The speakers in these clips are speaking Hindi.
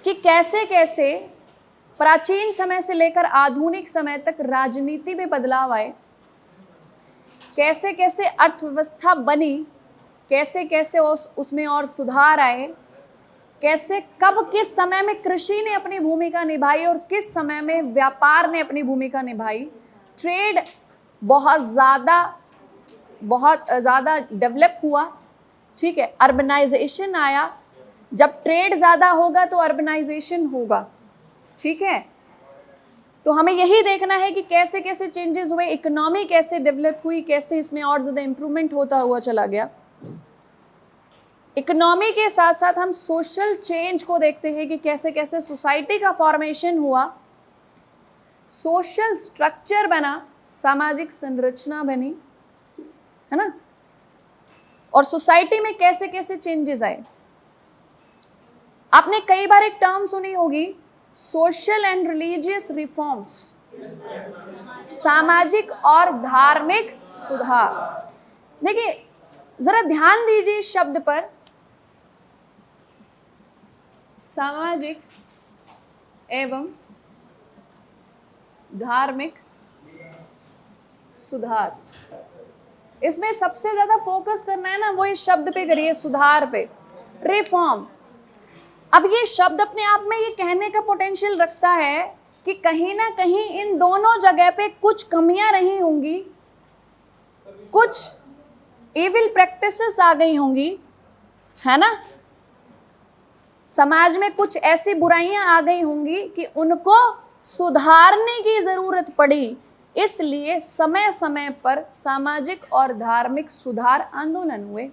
कि कैसे कैसे प्राचीन समय से लेकर आधुनिक समय तक राजनीति में बदलाव आए, कैसे कैसे अर्थव्यवस्था बनी, कैसे कैसे उसमें और सुधार आए, कैसे कब किस समय में कृषि ने अपनी भूमिका निभाई और किस समय में व्यापार ने अपनी भूमिका निभाई। ट्रेड बहुत ज़्यादा डेवलप हुआ, ठीक है, अर्बनाइजेशन आया। जब ट्रेड ज़्यादा होगा तो अर्बनाइजेशन होगा, ठीक है। तो हमें यही देखना है कि कैसे कैसे चेंजेस हुए, इकोनॉमी कैसे डेवलप हुई, कैसे इसमें और ज़्यादा इम्प्रूवमेंट होता हुआ चला गया। इकोनॉमी के साथ साथ हम सोशल चेंज को देखते हैं कि कैसे कैसे सोसाइटी का फॉर्मेशन हुआ, सोशल स्ट्रक्चर बना, सामाजिक संरचना बनी, है ना, और सोसाइटी में कैसे कैसे चेंजेस आए। आपने कई बार एक टर्म सुनी होगी, सोशल एंड रिलीजियस रिफॉर्म्स, सामाजिक और धार्मिक सुधार। देखिए जरा ध्यान दीजिए शब्द पर, सामाजिक एवं धार्मिक सुधार। इसमें सबसे ज्यादा फोकस करना है ना, वो इस शब्द पे करिए, सुधार पे, रिफॉर्म। अब ये शब्द अपने आप में ये कहने का पोटेंशियल रखता है कि कहीं ना कहीं इन दोनों जगह पे कुछ कमियां रही होंगी, कुछ इविल प्रैक्टिसेस आ गई होंगी, है ना, समाज में कुछ ऐसी बुराइयां आ गई होंगी कि उनको सुधारने की जरूरत पड़ी। इसलिए समय समय पर सामाजिक और धार्मिक सुधार आंदोलन हुए,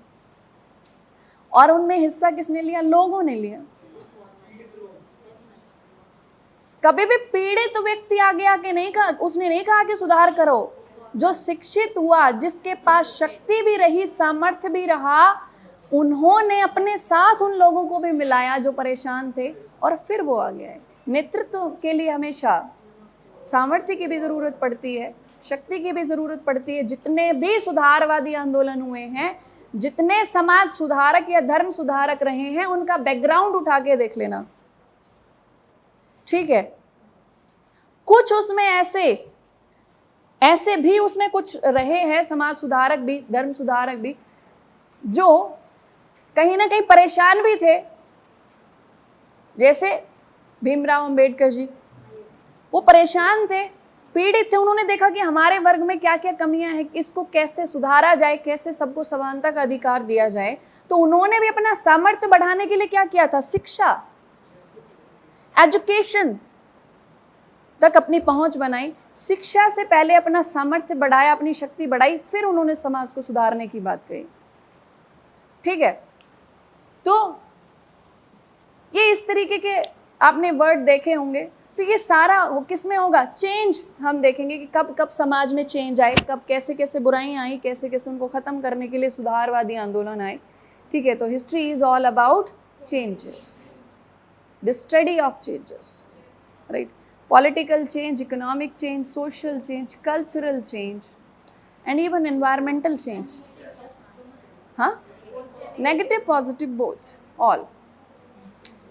और उनमें हिस्सा किसने लिया? लोगों ने लिया। कभी भी पीड़ित व्यक्ति आगे आके नहीं कहा, उसने नहीं कहा कि सुधार करो। जो शिक्षित हुआ, जिसके पास शक्ति भी रही, सामर्थ्य भी रहा, उन्होंने अपने साथ उन लोगों को भी मिलाया जो परेशान थे, और फिर वो आगे आए। नेतृत्व के लिए हमेशा सामर्थ्य की भी जरूरत पड़ती है, शक्ति की भी जरूरत पड़ती है। जितने भी सुधारवादी आंदोलन हुए हैं, जितने समाज सुधारक या धर्म सुधारक रहे हैं, उनका बैकग्राउंड उठा के देख लेना, ठीक है। कुछ उसमें ऐसे भी उसमें कुछ रहे हैं समाज सुधारक भी, धर्म सुधारक भी, जो कहीं ना कहीं परेशान भी थे, जैसे भीमराव अंबेडकर जी। वो परेशान थे, पीड़ित थे, उन्होंने देखा कि हमारे वर्ग में क्या क्या कमियां हैं, इसको कैसे सुधारा जाए, कैसे सबको समानता का अधिकार दिया जाए। तो उन्होंने भी अपना सामर्थ्य बढ़ाने के लिए क्या किया था? शिक्षा, एजुकेशन तक अपनी पहुंच बनाई। शिक्षा से पहले अपना सामर्थ्य बढ़ाया, अपनी शक्ति बढ़ाई, फिर उन्होंने समाज को सुधारने की बात कही, ठीक है। तो ये इस तरीके के आपने वर्ड देखे होंगे। तो ये सारा वो किस में होगा? चेंज। हम देखेंगे कि कब कब समाज में चेंज आए, कब कैसे कैसे बुराइयां आई, कैसे कैसे उनको खत्म करने के लिए सुधारवादी आंदोलन आए, ठीक है। तो history is all about changes, the study of changes, right. Political change, economic change, social change, cultural change, and even environmental change. हाँ, नेगेटिव पॉजिटिव बोथ, ऑल,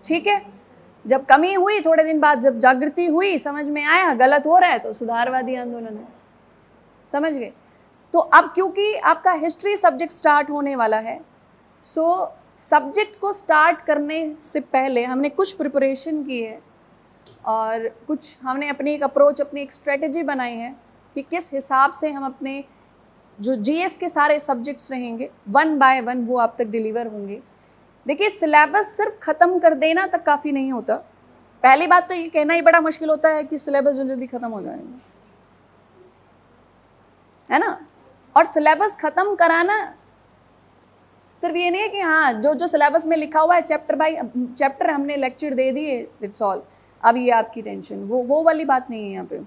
ठीक है। जब कमी हुई, थोड़े दिन बाद जब जागृति हुई, समझ में आया गलत हो रहा है, तो सुधारवादी आंदोलन है, समझ गए। तो अब क्योंकि आपका हिस्ट्री सब्जेक्ट स्टार्ट होने वाला है, सो सब्जेक्ट को स्टार्ट करने से पहले हमने कुछ प्रिपरेशन की है, और कुछ हमने अपनी एक अप्रोच, अपनी एक स्ट्रेटजी बनाई है कि किस हिसाब से हम अपने जो जीएस के सारे सब्जेक्ट्स रहेंगे, 1 बाय 1 वो आप तक डिलीवर होंगे। देखिए, सिलेबस सिर्फ ख़त्म कर देना तक काफ़ी नहीं होता। पहली बात तो ये कहना ही बड़ा मुश्किल होता है कि सिलेबस जल्दी ख़त्म हो जाएगा, है ना। और सिलेबस ख़त्म कराना सिर्फ ये नहीं है कि हाँ जो जो सिलेबस में लिखा हुआ है चैप्टर बाय चैप्टर हमने लेक्चर दे दिए, इट्स ऑल, अब ये आपकी टेंशन, वो वाली बात नहीं है यहाँ पे।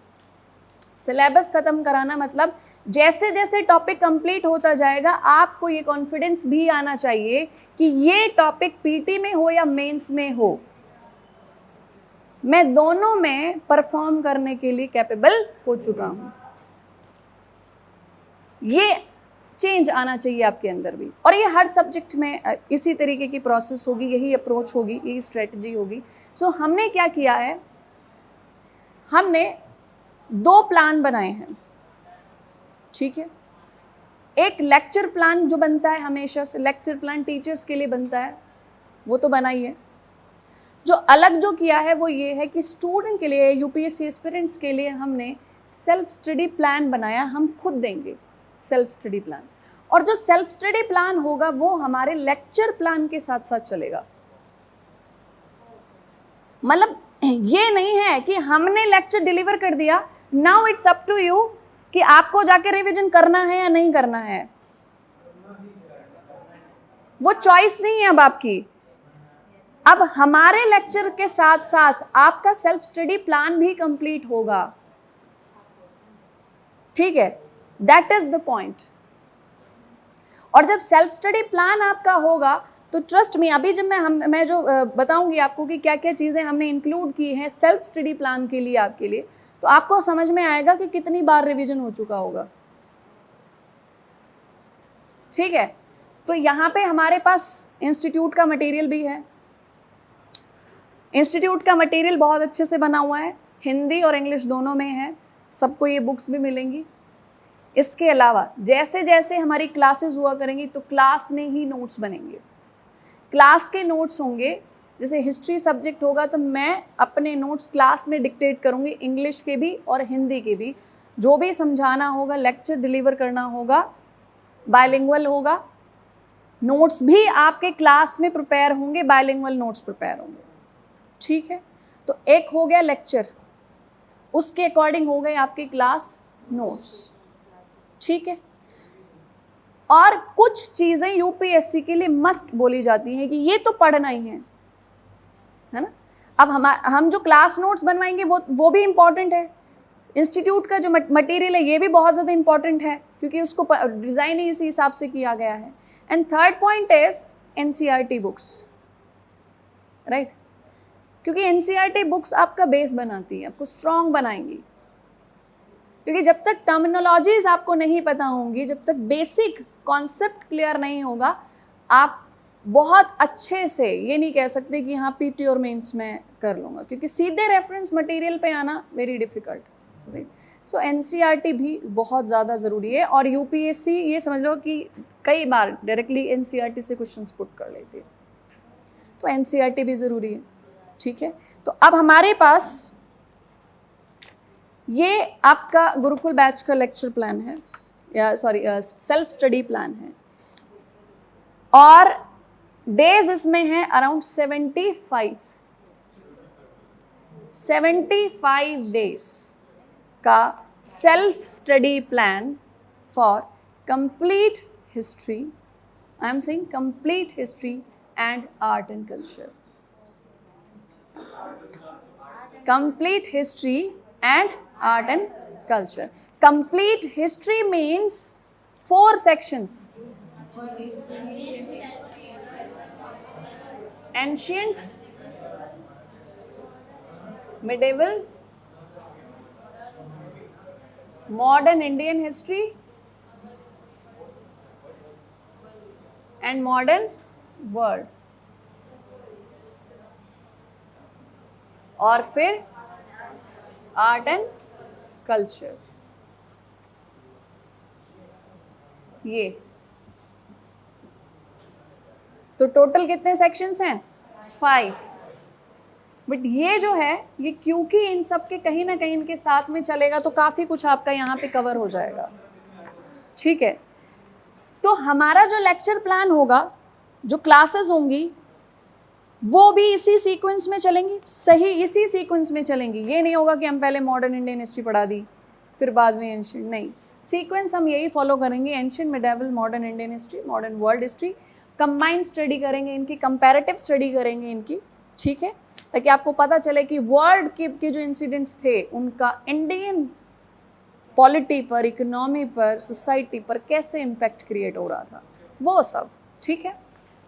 सिलेबस ख़त्म कराना मतलब जैसे जैसे टॉपिक कंप्लीट होता जाएगा, आपको ये कॉन्फिडेंस भी आना चाहिए कि ये टॉपिक पीटी में हो या मेंस में हो, मैं दोनों में परफॉर्म करने के लिए कैपेबल हो चुका हूँ। ये चेंज आना चाहिए आपके अंदर भी। और ये हर सब्जेक्ट में इसी तरीके की प्रोसेस होगी, यही अप्रोच होगी, यही स्ट्रेटजी होगी। सो हमने क्या किया है, हमने 2 प्लान बनाए हैं, ठीक है। एक लेक्चर प्लान जो बनता है हमेशा से, लेक्चर प्लान टीचर्स के लिए बनता है, वो तो बना ही है। जो अलग जो किया है वो ये है कि स्टूडेंट के लिए, यूपीएससी एस्पिरेंट्स के लिए हमने सेल्फ स्टडी प्लान बनाया, हम खुद देंगे सेल्फ स्टडी प्लान। और जो सेल्फ स्टडी प्लान होगा वो हमारे लेक्चर प्लान के साथ साथ चलेगा। मतलब ये नहीं है कि हमने लेक्चर डिलीवर कर दिया, now it's up to you कि आपको जाके रिवीजन करना है या नहीं करना है, वो चॉइस नहीं है अब आपकी। अब हमारे लेक्चर के साथ साथ आपका सेल्फ स्टडी प्लान भी कंप्लीट होगा, ठीक है, दैट इज द पॉइंट। और जब सेल्फ स्टडी प्लान आपका होगा तो ट्रस्ट मी, अभी जब मैं जो बताऊंगी आपको कि क्या क्या चीज़ें हमने इंक्लूड की हैं सेल्फ स्टडी प्लान के लिए आपके लिए, तो आपको समझ में आएगा कि कितनी बार रिवीजन हो चुका होगा, ठीक है। तो यहाँ पे हमारे पास इंस्टीट्यूट का मटेरियल भी है। इंस्टीट्यूट का मटेरियल बहुत अच्छे से बना हुआ है, हिंदी और इंग्लिश दोनों में है, सबको ये बुक्स भी मिलेंगी। इसके अलावा जैसे जैसे हमारी क्लासेस हुआ करेंगी तो क्लास में ही नोट्स बनेंगे, क्लास के नोट्स होंगे। जैसे हिस्ट्री सब्जेक्ट होगा तो मैं अपने नोट्स क्लास में डिक्टेट करूँगी, इंग्लिश के भी और हिंदी के भी। जो भी समझाना होगा, लेक्चर डिलीवर करना होगा, बायलिंगुअल होगा, नोट्स भी आपके क्लास में प्रिपेयर होंगे, बायलिंगुअल नोट्स प्रिपेयर होंगे, ठीक है। तो एक हो गया लेक्चर, उसके अकॉर्डिंग हो गए आपके क्लास नोट्स, ठीक है। और कुछ चीज़ें यूपीएससी के लिए मस्ट बोली जाती हैं कि ये तो पढ़ना ही है ना। अब हम जो क्लास नोट्स बनवाएंगे वो भी इम्पॉर्टेंट है। इंस्टीट्यूट का जो मटेरियल है ये भी बहुत ज़्यादा इम्पॉर्टेंट है, क्योंकि उसको डिज़ाइन ही इसी हिसाब से किया गया है। And third point is NCERT books, right, क्योंकि एनसीईआरटी बुक्स आपका बेस बनाती है, आपको स्ट्रॉन्ग बनाएंगी। क्योंकि जब तक टर्मिनोलॉजीज आपको नहीं पता होंगी, जब तक बेसिक कॉन्सेप्ट क्लियर नहीं होगा, आप बहुत अच्छे से ये नहीं कह सकते कि हाँ पीटी और मेंस में कर लूँगा, क्योंकि सीधे रेफरेंस मटेरियल पे आना वेरी डिफ़िकल्ट, राइट। सो एनसीईआरटी भी बहुत ज़्यादा ज़रूरी है। और यूपीएससी ये समझ लो कि कई बार डायरेक्टली एनसीईआरटी से क्वेश्चंस पुट कर लेती है, तो एनसीईआरटी भी ज़रूरी है, ठीक है। तो अब हमारे पास ये आपका गुरुकुल बैच का लेक्चर प्लान है, या सॉरी सेल्फ स्टडी प्लान है, और डेज इसमें है अराउंड 75 डेज का self study plan for complete history, I am saying complete history and art and culture, complete history and art and culture. Complete history means 4 sections: ancient, medieval, modern Indian history and modern world, और फिर आर्ट एंड कल्चर। ये तो टोटल कितने सेक्शंस हैं? 5। बट ये जो है ये क्योंकि इन सब के कहीं ना कहीं इनके साथ में चलेगा तो काफ़ी कुछ आपका यहाँ पे कवर हो जाएगा, ठीक है। तो हमारा जो लेक्चर प्लान होगा, जो क्लासेस होंगी, वो भी इसी सीक्वेंस में चलेंगी, सही इसी सीक्वेंस में चलेंगी। ये नहीं होगा कि हम पहले मॉडर्न इंडियन हिस्ट्री पढ़ा दी फिर बाद में एंशिएंट, नहीं, सीक्वेंस हम यही फॉलो करेंगे, ancient, medieval, modern Indian history, modern world history, combined study करेंगे इनकी, कंपैरेटिव स्टडी करेंगे इनकी, ठीक है, ताकि आपको पता चले कि वर्ल्ड के जो इंसिडेंट्स थे उनका इंडियन पॉलिटी पर, इकोनॉमी पर, सोसाइटी पर कैसे इम्पैक्ट क्रिएट हो रहा था, वो सब, ठीक है।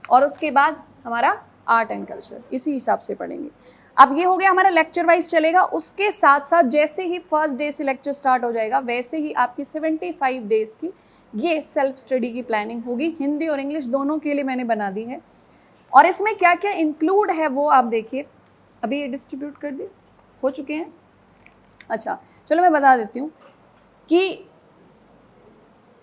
और उसके बाद हमारा आर्ट एंड कल्चर इसी हिसाब से पढ़ेंगे। अब ये हो गया हमारा लेक्चर वाइज चलेगा। उसके साथ साथ जैसे ही फर्स्ट डे से लेक्चर स्टार्ट हो जाएगा वैसे ही आपकी 75 डेज की ये सेल्फ स्टडी की प्लानिंग होगी। हिंदी और इंग्लिश दोनों के लिए मैंने बना दी है। और इसमें क्या क्या इंक्लूड है वो आप देखिए, अभी ये डिस्ट्रीब्यूट कर दिए, हो चुके हैं। अच्छा चलो मैं बता देती हूँ कि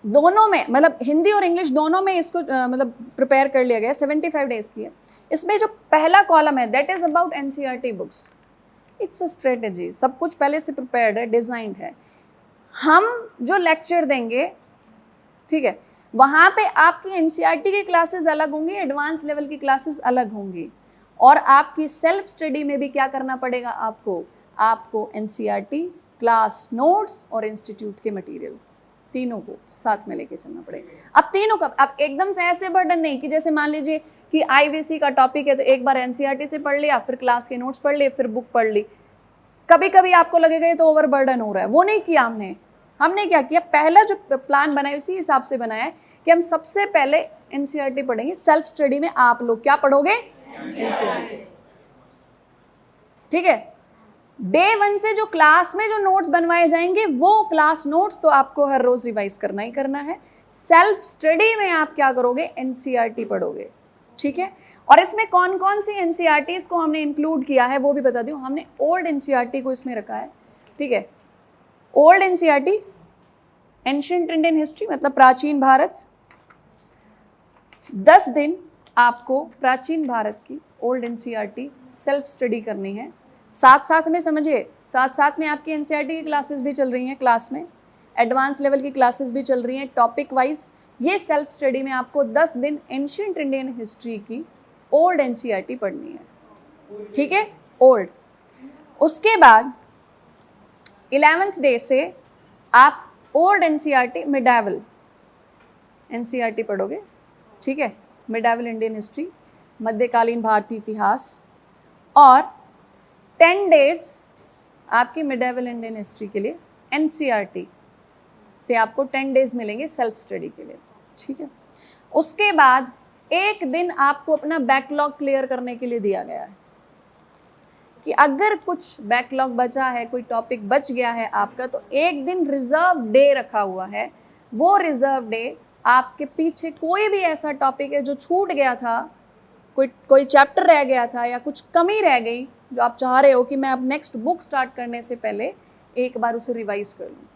दोनों में, मतलब हिंदी और इंग्लिश दोनों में इसको मतलब प्रिपेयर कर लिया गया है, 75 डेज की है। इसमें जो पहला कॉलम है that is about NCERT books. It's a strategy, सब कुछ पहले से प्रिपेयर्ड है, डिजाइंड है। हम जो लेक्चर देंगे, ठीक है, वहाँ पे आपकी एनसीईआरटी की क्लासेस अलग होंगी, एडवांस लेवल की क्लासेस अलग होंगी। और आपकी सेल्फ स्टडी में भी क्या करना पड़ेगा आपको एनसीईआरटी, क्लास नोट्स और इंस्टीट्यूट के मटेरियल तीनों को साथ में लेके चलना पड़ेगा। अब तीनों का अब एकदम से ऐसे बर्डन नहीं कि जैसे मान लीजिए कि आईवीसी का टॉपिक है तो एक बार एनसीईआरटी से पढ़ लिया, फिर क्लास के नोट्स पढ़ लिए, फिर बुक पढ़ ली। कभी कभी आपको लगेगा ये तो ओवर बर्डन हो रहा है, वो नहीं किया हमने क्या किया, पहला जो प्लान बनाया उसी हिसाब से बनाया है कि हम सबसे पहले एनसीईआरटी पढ़ेंगे। सेल्फ स्टडी में आप लोग क्या पढ़ोगे? एनसीईआरटी, ठीक है। डे 1 से जो क्लास में जो नोट्स बनवाए जाएंगे वो क्लास नोट्स तो आपको हर रोज रिवाइज करना ही करना है। सेल्फ स्टडी में आप क्या करोगे? एनसीईआरटी पढ़ोगे, ठीक है। और इसमें कौन कौन सी एनसीईआरटीज को हमने इंक्लूड किया है वो भी बता दूं। हमने ओल्ड एनसीईआरटी को इसमें रखा है, ठीक है। Old NCERT, ancient Indian history मतलब प्राचीन भारत। 10 दिन आपको प्राचीन भारत की ओल्ड एनसीईआरटी सेल्फ स्टडी करनी है। साथ साथ में समझिए, साथ साथ में आपकी एनसीईआरटी की क्लासेस भी चल रही हैं, क्लास में एडवांस लेवल की क्लासेस भी चल रही हैं टॉपिक वाइज। ये सेल्फ स्टडी में आपको 10 दिन एंशिएंट इंडियन हिस्ट्री की ओल्ड एनसीईआरटी पढ़नी है, ठीक है, ओल्ड। उसके बाद 11th डे से आप ओल्ड एनसीईआरटी मिडावल एनसीईआरटी पढ़ोगे, ठीक है। मिडावल इंडियन हिस्ट्री, मध्यकालीन भारतीय इतिहास। और 10 डेज आपकी मिडावल इंडियन हिस्ट्री के लिए एनसीईआरटी से आपको 10 डेज मिलेंगे सेल्फ स्टडी के लिए, ठीक है। उसके बाद एक दिन आपको अपना बैकलॉग क्लियर करने के लिए दिया गया है कि अगर कुछ बैकलॉग बचा है, कोई टॉपिक बच गया है आपका, तो एक दिन रिजर्व डे रखा हुआ है। वो रिजर्व डे आपके पीछे कोई भी ऐसा टॉपिक है जो छूट गया था, कोई चैप्टर रह गया था या कुछ कमी रह गई जो आप चाह रहे हो कि मैं अब नेक्स्ट बुक स्टार्ट करने से पहले एक बार उसे रिवाइज कर लूँ।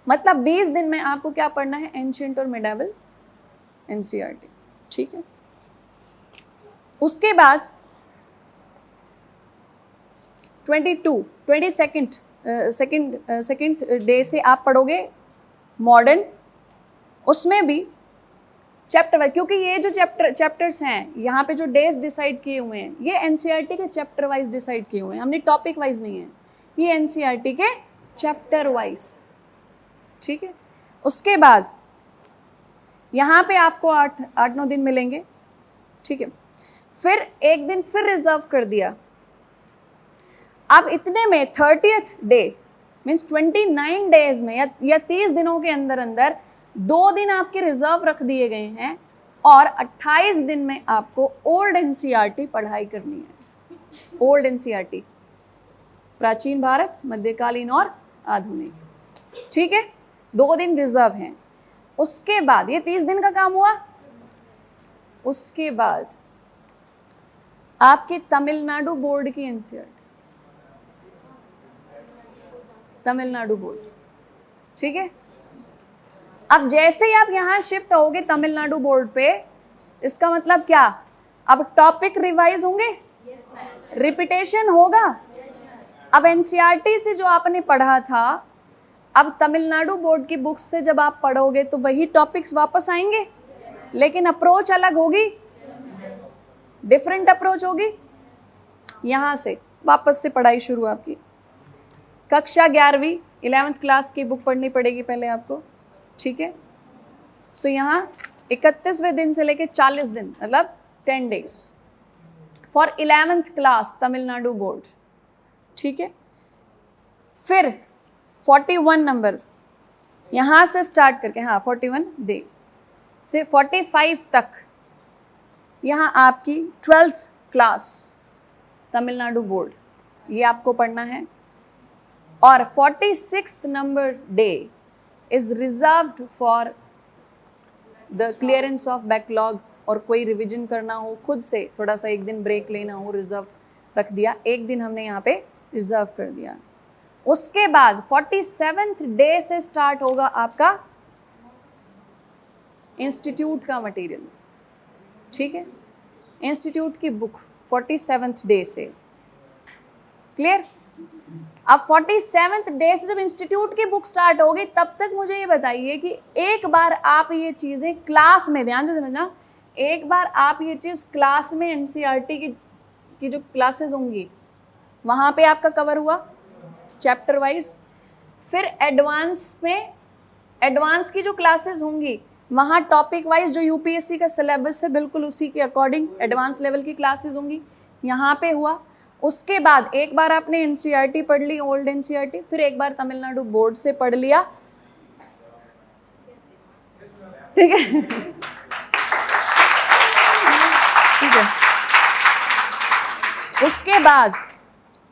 मतलब 20 दिन में आपको क्या पढ़ना है? एंशिएंट और मिडावल एनसीईआरटी, ठीक है। उसके बाद 22 डे से आप पढ़ोगे मॉडर्न। उसमें भी चैप्टर वाइज, क्योंकि ये जो चैप्टर्स हैं यहाँ पे जो डेज डिसाइड किए हुए हैं ये एनसीईआरटी के चैप्टर वाइज डिसाइड किए हुए हैं, हमने टॉपिक वाइज नहीं है, ये एनसीईआरटी के चैप्टर वाइज, ठीक है। उसके बाद यहाँ पे आपको 8-9 दिन मिलेंगे, ठीक है। फिर एक दिन फिर रिजर्व कर दिया। अब इतने में 30th डे मीन्स 29 डेज में या 30 दिनों के अंदर अंदर 2 दिन आपके रिजर्व रख दिए गए हैं और 28 दिन में आपको ओल्ड एनसीईआरटी पढ़ाई करनी है। ओल्ड एनसीईआरटी, प्राचीन भारत, मध्यकालीन और आधुनिक, ठीक है। 2 दिन रिजर्व हैं। उसके बाद ये 30 दिन का काम हुआ। उसके बाद आपकी तमिलनाडु बोर्ड की एनसीईआरटी, तमिलनाडु बोर्ड, ठीक है। अब जैसे ही आप यहाँ शिफ्ट होगे तमिलनाडु बोर्ड पे, इसका मतलब क्या? अब टॉपिक रिवाइज होंगे, रिपीटेशन होगा। अब एनसीईआरटी से जो आपने पढ़ा था, अब तमिलनाडु बोर्ड की बुक्स से जब आप पढ़ोगे तो वही टॉपिक्स वापस आएंगे, लेकिन अप्रोच अलग होगी, डिफरेंट अप्रोच होगी। यहाँ से वापस से पढ़ाई शुरू आपकी। कक्षा 11वीं 11th क्लास की बुक पढ़नी पड़ेगी पहले आपको, ठीक है। सो यहाँ 31वें दिन से लेके 40 दिन मतलब 10 days for 11th class Tamil Nadu board, ठीक है। फिर 41 नंबर यहाँ से स्टार्ट करके, हाँ 41 डेज से 45 तक यहाँ आपकी 12th क्लास तमिलनाडु बोर्ड, ये आपको पढ़ना है। और 46th number day is reserved for the clearance of backlog, और कोई रिविजन करना हो खुद से, थोड़ा सा एक दिन ब्रेक लेना हो, रिजर्व रख दिया, एक दिन हमने यहाँ पे रिजर्व कर दिया। उसके बाद 47th डे से स्टार्ट होगा आपका इंस्टीट्यूट का मटेरियल, ठीक है, इंस्टीट्यूट की बुक 47th डे से, क्लियर। अब 47th डे से जब इंस्टीट्यूट की बुक स्टार्ट होगी, तब तक मुझे ये बताइए कि एक बार आप ये चीज़ें क्लास में, ध्यान से समझना, एक बार आप ये चीज़ क्लास में एनसीईआरटी की जो क्लासेस होंगी वहाँ पे आपका कवर हुआ चैप्टर वाइज। फिर एडवांस में, एडवांस की जो क्लासेस होंगी वहाँ टॉपिक वाइज जो यूपीएससी का सिलेबस है बिल्कुल उसी के अकॉर्डिंग एडवांस लेवल की क्लासेस होंगी, यहाँ पे हुआ। उसके बाद एक बार आपने एनसीईआरटी पढ़ ली, ओल्ड एनसीईआरटी, फिर एक बार तमिलनाडु बोर्ड से पढ़ लिया, ठीक है, ठीक है। उसके बाद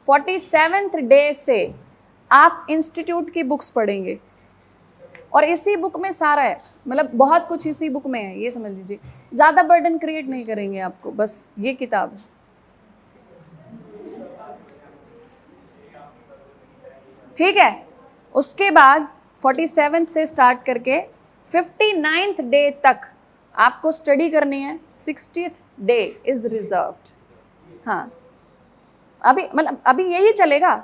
47th डे से आप इंस्टीट्यूट की बुक्स पढ़ेंगे, और इसी बुक में सारा है, मतलब बहुत कुछ इसी बुक में है, ये समझ लीजिए। ज़्यादा बर्डन क्रिएट नहीं करेंगे आपको, बस ये किताब है। ठीक है। उसके बाद 47th से स्टार्ट करके 59th डे तक आपको स्टडी करनी है। 60th day is reserved. हाँ, अभी मतलब अभी यही चलेगा,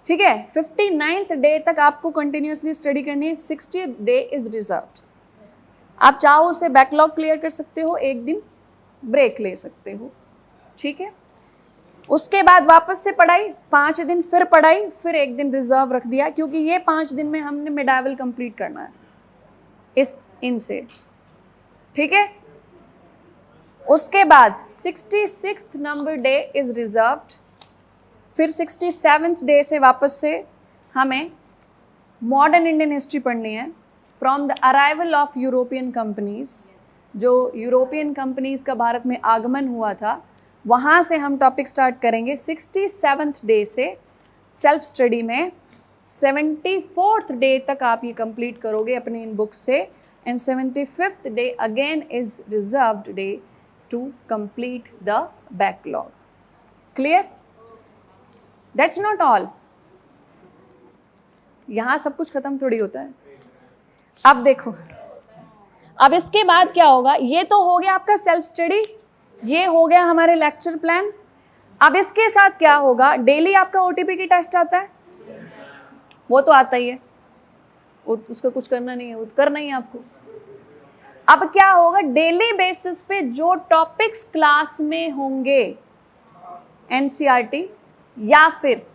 ठीक है। 59th डे तक आपको कंटिन्यूसली स्टडी करनी है। 60th day is reserved. आप चाहो उससे बैकलॉग क्लियर कर सकते हो, एक दिन ब्रेक ले सकते हो, ठीक है। उसके बाद वापस से पढ़ाई, 5 दिन फिर पढ़ाई, फिर एक दिन रिजर्व रख दिया, क्योंकि ये 5 दिन में हमने मेडावल कंप्लीट करना है इस इनसे, ठीक है। उसके बाद 66th number day is reserved. फिर 67th डे से वापस से हमें मॉडर्न इंडियन हिस्ट्री पढ़नी है, from the arrival of European companies. जो यूरोपियन कंपनीज का भारत में आगमन हुआ था, वहाँ से हम टॉपिक स्टार्ट करेंगे। 67th डे से सेल्फ स्टडी में 74th डे तक आप ये कंप्लीट करोगे अपने इन बुक से। And 75th day again is reserved day to complete the backlog. Clear? That's not all. यहाँ सब कुछ खत्म थोड़ी होता है। अब देखो, अब इसके बाद क्या होगा। ये तो हो गया आपका सेल्फ स्टडी, ये हो गया हमारे लेक्चर प्लान। अब इसके साथ क्या होगा, डेली आपका ओटीपी की टेस्ट आता है, वो तो आता ही है, उसका कुछ करना नहीं है, वो तो करना ही है आपको। अब क्या होगा, डेली बेसिस पे जो टॉपिक्स क्लास में होंगे एनसीईआरटी या फिर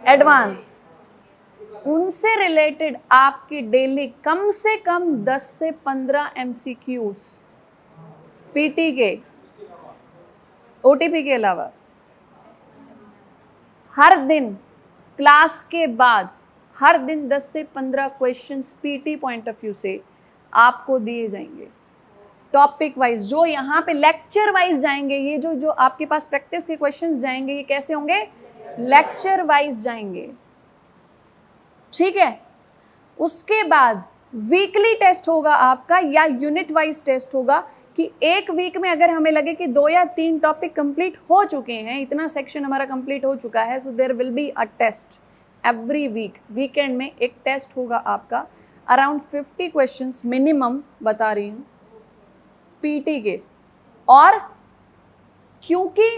एडवांस, उनसे रिलेटेड आपकी डेली कम से कम 10 से 15 एमसीक्यूज पीटी के, ओटीपी के अलावा हर दिन क्लास के बाद हर दिन 10 से 15 questions PT point of view से आपको दिए जाएंगे, टॉपिक वाइज। जो यहाँ पे लेक्चर वाइज जाएंगे, ये जो आपके पास प्रैक्टिस के क्वेश्चंस जाएंगे, ये कैसे होंगे, लेक्चर वाइज जाएंगे, ठीक है। उसके बाद वीकली टेस्ट होगा आपका, या यूनिट वाइज टेस्ट होगा, कि एक वीक में अगर हमें लगे कि 2 या 3 टॉपिक कंप्लीट हो चुके हैं, इतना सेक्शन हमारा कंप्लीट हो चुका है, so there will be a test every week. Weekend में एक टेस्ट होगा आपका, अराउंड 50 क्वेश्चंस मिनिमम बता रही हूँ पीटी के। और क्योंकि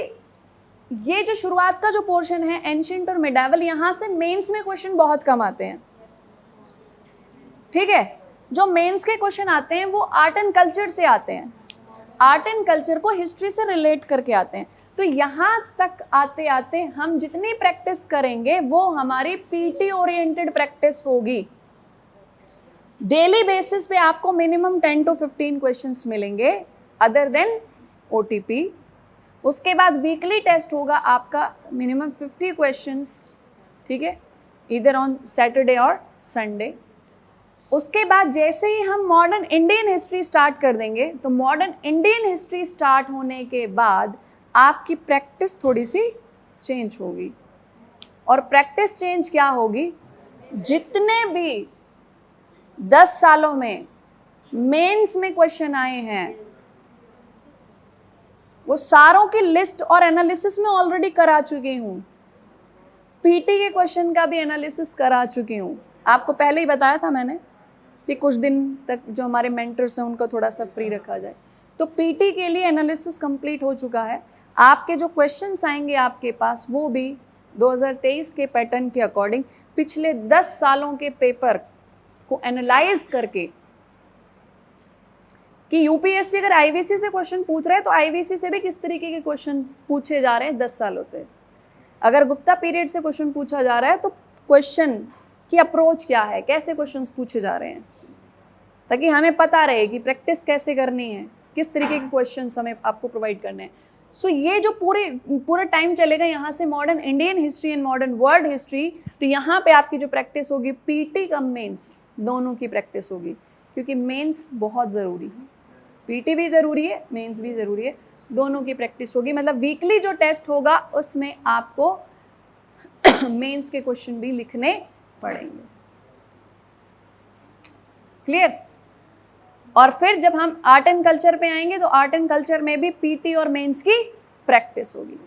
ये जो शुरुआत का जो पोर्शन है एंशिएंट और मिडावल, यहाँ से मेंस में क्वेश्चन बहुत कम आते हैं, ठीक है। जो मेंस के क्वेश्चन आते हैं वो आर्ट एंड कल्चर से आते हैं, आर्ट एंड कल्चर को हिस्ट्री से रिलेट करके आते हैं। तो यहाँ तक आते आते हम जितनी प्रैक्टिस करेंगे वो हमारी पीटी ओरिएंटेड प्रैक्टिस होगी। डेली बेसिस पे आपको मिनिमम 10 to 15 क्वेश्चंस मिलेंगे अदर देन ओटीपी। उसके बाद वीकली टेस्ट होगा आपका मिनिमम 50 क्वेश्चंस, ठीक है, इधर ऑन सैटरडे और संडे। उसके बाद जैसे ही हम मॉडर्न इंडियन हिस्ट्री स्टार्ट कर देंगे, तो मॉडर्न इंडियन हिस्ट्री स्टार्ट होने के बाद आपकी प्रैक्टिस थोड़ी सी चेंज होगी। और प्रैक्टिस चेंज क्या होगी, जितने भी 10 सालों में मेंस में क्वेश्चन आए हैं वो सारों की लिस्ट और एनालिसिस में ऑलरेडी करा चुकी हूँ। पीटी के क्वेश्चन का भी एनालिसिस करा चुकी हूँ। आपको पहले ही बताया था मैंने कि कुछ दिन तक जो हमारे मेंटर्स हैं उनको थोड़ा सा फ्री रखा जाए। तो पीटी के लिए एनालिसिस कंप्लीट हो चुका है। आपके जो क्वेश्चंस आएंगे आपके पास वो भी 2023 के पैटर्न के अकॉर्डिंग पिछले 10 सालों के पेपर को एनालाइज करके कि यूपीएससी अगर आईवीसी से क्वेश्चन पूछ रहा है तो आईवीसी से भी किस तरीके के क्वेश्चन पूछे जा रहे हैं 10 सालों से। अगर गुप्ता पीरियड से क्वेश्चन पूछा जा रहा है तो क्वेश्चन की अप्रोच क्या है, कैसे क्वेश्चंस पूछे जा रहे हैं, ताकि हमें पता रहे कि प्रैक्टिस कैसे करनी है, किस तरीके के क्वेश्चंस हमें आपको प्रोवाइड करने हैं। सो ये जो पूरा टाइम चलेगा यहाँ से modern Indian history and modern world history, तो यहाँ पे आपकी जो प्रैक्टिस होगी पीटी कम मेंस दोनों की प्रैक्टिस होगी, क्योंकि मेंस बहुत ज़रूरी है। पीटी भी ज़रूरी है, मेंस भी ज़रूरी है, दोनों की प्रैक्टिस होगी। मतलब वीकली जो टेस्ट होगा उसमें आपको मेंस के क्वेश्चन भी लिखने पड़ेंगे। क्लियर? और फिर जब हम आर्ट एंड कल्चर पे आएंगे तो आर्ट एंड कल्चर में भी पीटी और मेंस की प्रैक्टिस होगी।